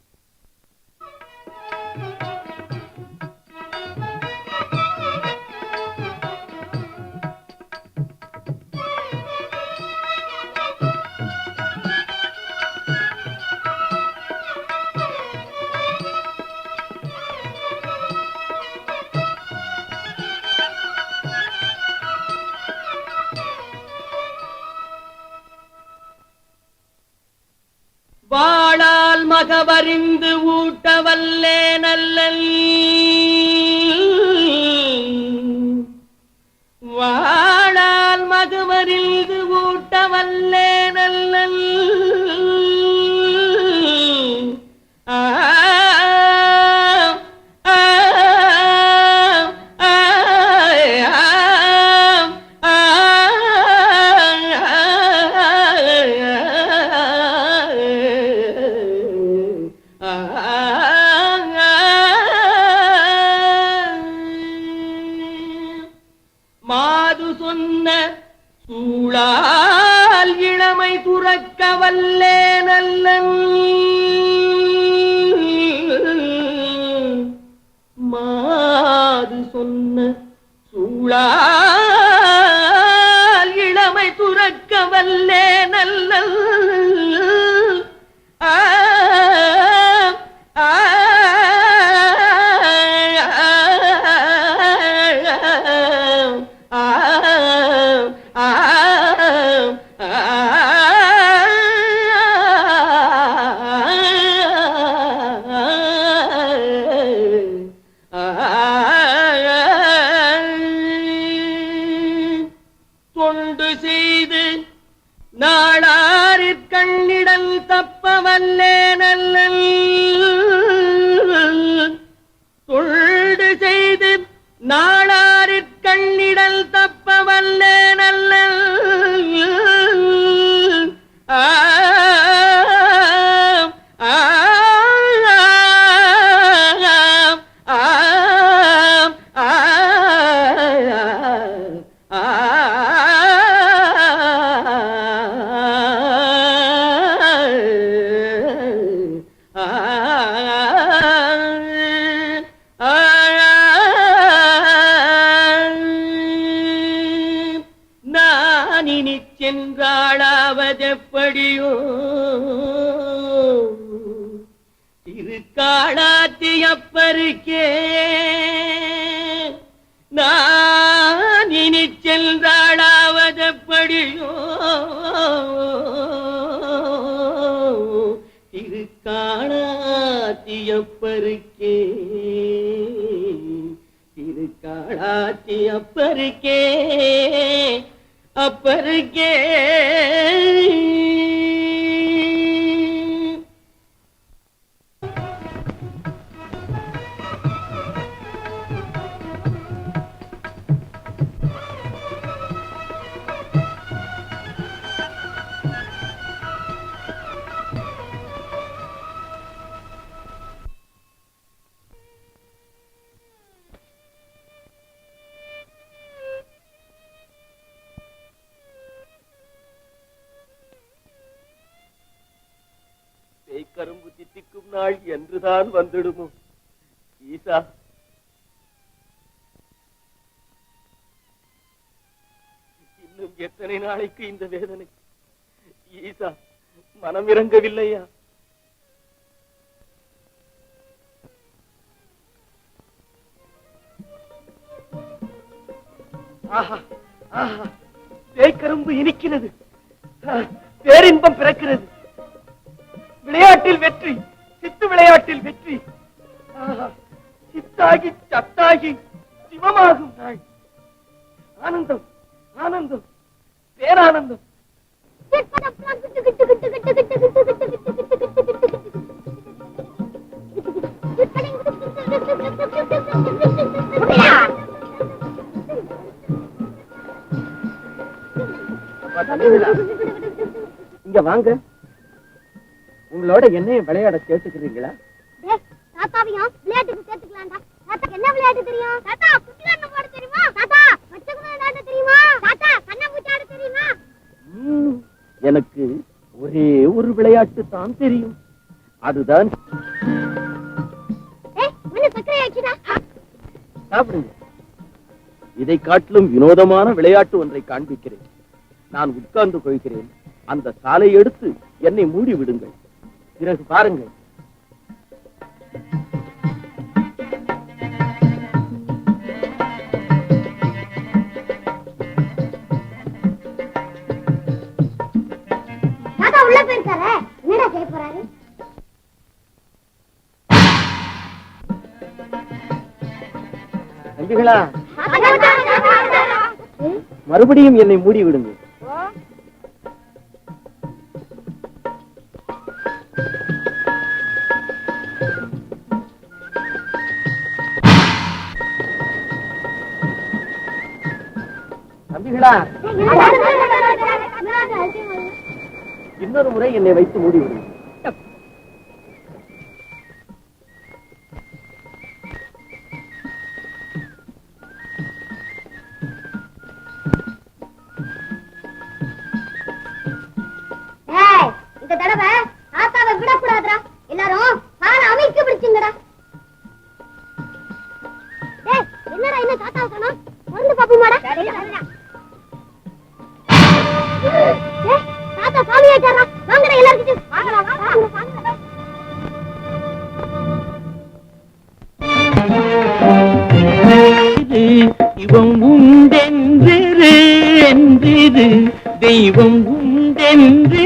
வாழால் மகவறிந்து ஊட்டவல்லே நல்லல். வாழால் மகவறிந்து ஊட்டவல்லே நல்லல். மாது சொன்ன சூழால் இளமை துறக்க வல்லே நல்லன். மாது சொன்ன சூழால் இளமை துறக்க வல்லே நல்லன். ஆ திருக்காளாத்தியப்பருக்கே நான் இனி சென்றாடாவதப்படியோ திருக்காளாத்தியப்பருக்கே திருக்காளாத்தியப்பருக்கே அப்பருக்கே கரும்பு தித்திக்கும் நாள் என்றுதான் வந்துடுமோ ஈசா. இன்னும் எத்தனை நாளைக்கு இந்த வேதனை ஈசா? மனம் இறங்கவில்லையா? ஆஹா ஆஹா, தேய்கரும்பு இனிக்கிறது, பேரின்பம் பிறக்கிறது. விளையாட்டில் வெற்றி, சித்து விளையாட்டில் வெற்றி. சித்தாகி சத்தாகி சிவமாகும் நாள். ஆனந்தம் ஆனந்தம் பேரானந்தம். இங்க வாங்க, உங்களோட என்னையும் விளையாட சேர்த்துக்கிறீங்களா? தாத்தாவையும் விளையாட்டுக்கு சேர்த்துக்கலாம்டா. தாத்தா என்ன விளையாட்டு தெரியும்? தாத்தா குட்டியாண்ட போட தெரியுமா? தாத்தா மச்சகுன விளையாட தெரியுமா? தாத்தா கண்ணாமூச்சி ஆட தெரியுமா? எனக்கு ஒரே ஒரு விளையாட்டு தான் தெரியும், அதுதான். சக்கரை ஆச்சுடா, சாப்பிடுங்க. இதை காட்டிலும் வினோதமான விளையாட்டு ஒன்றை காண்பிக்கிறேன். நான் உட்கார்ந்து கொள்கிறேன், அந்த சாலை எடுத்து என்னை மூடி விடுங்கள், பிறகு பாருங்கள். தாத்தா உள்ள போயிருக்காரு, என்னடா செய்ய போறாரு? தம்பிகளா, மறுபடியும் என்னை மூடி விடுங்கள். தம்பிகளா, இன்னொரு முறை என்னை வைத்து மூடி விடுங்கள். இந்த தடவை தாத்தாவை விடக்கூடாதுடா, எல்லாரும் கால அமைக்க பிடிச்சுங்கடா. என்னடா என்ன தாத்தாவை காணோம்? வந்து பாப்போமாடா. தாத்தா சாமி ஆயிட்டாரா? வாங்கடா எல்லாரும் வாங்கடா, வாங்க. இவம் உண்டென்று தெய்வம் உண்டென்று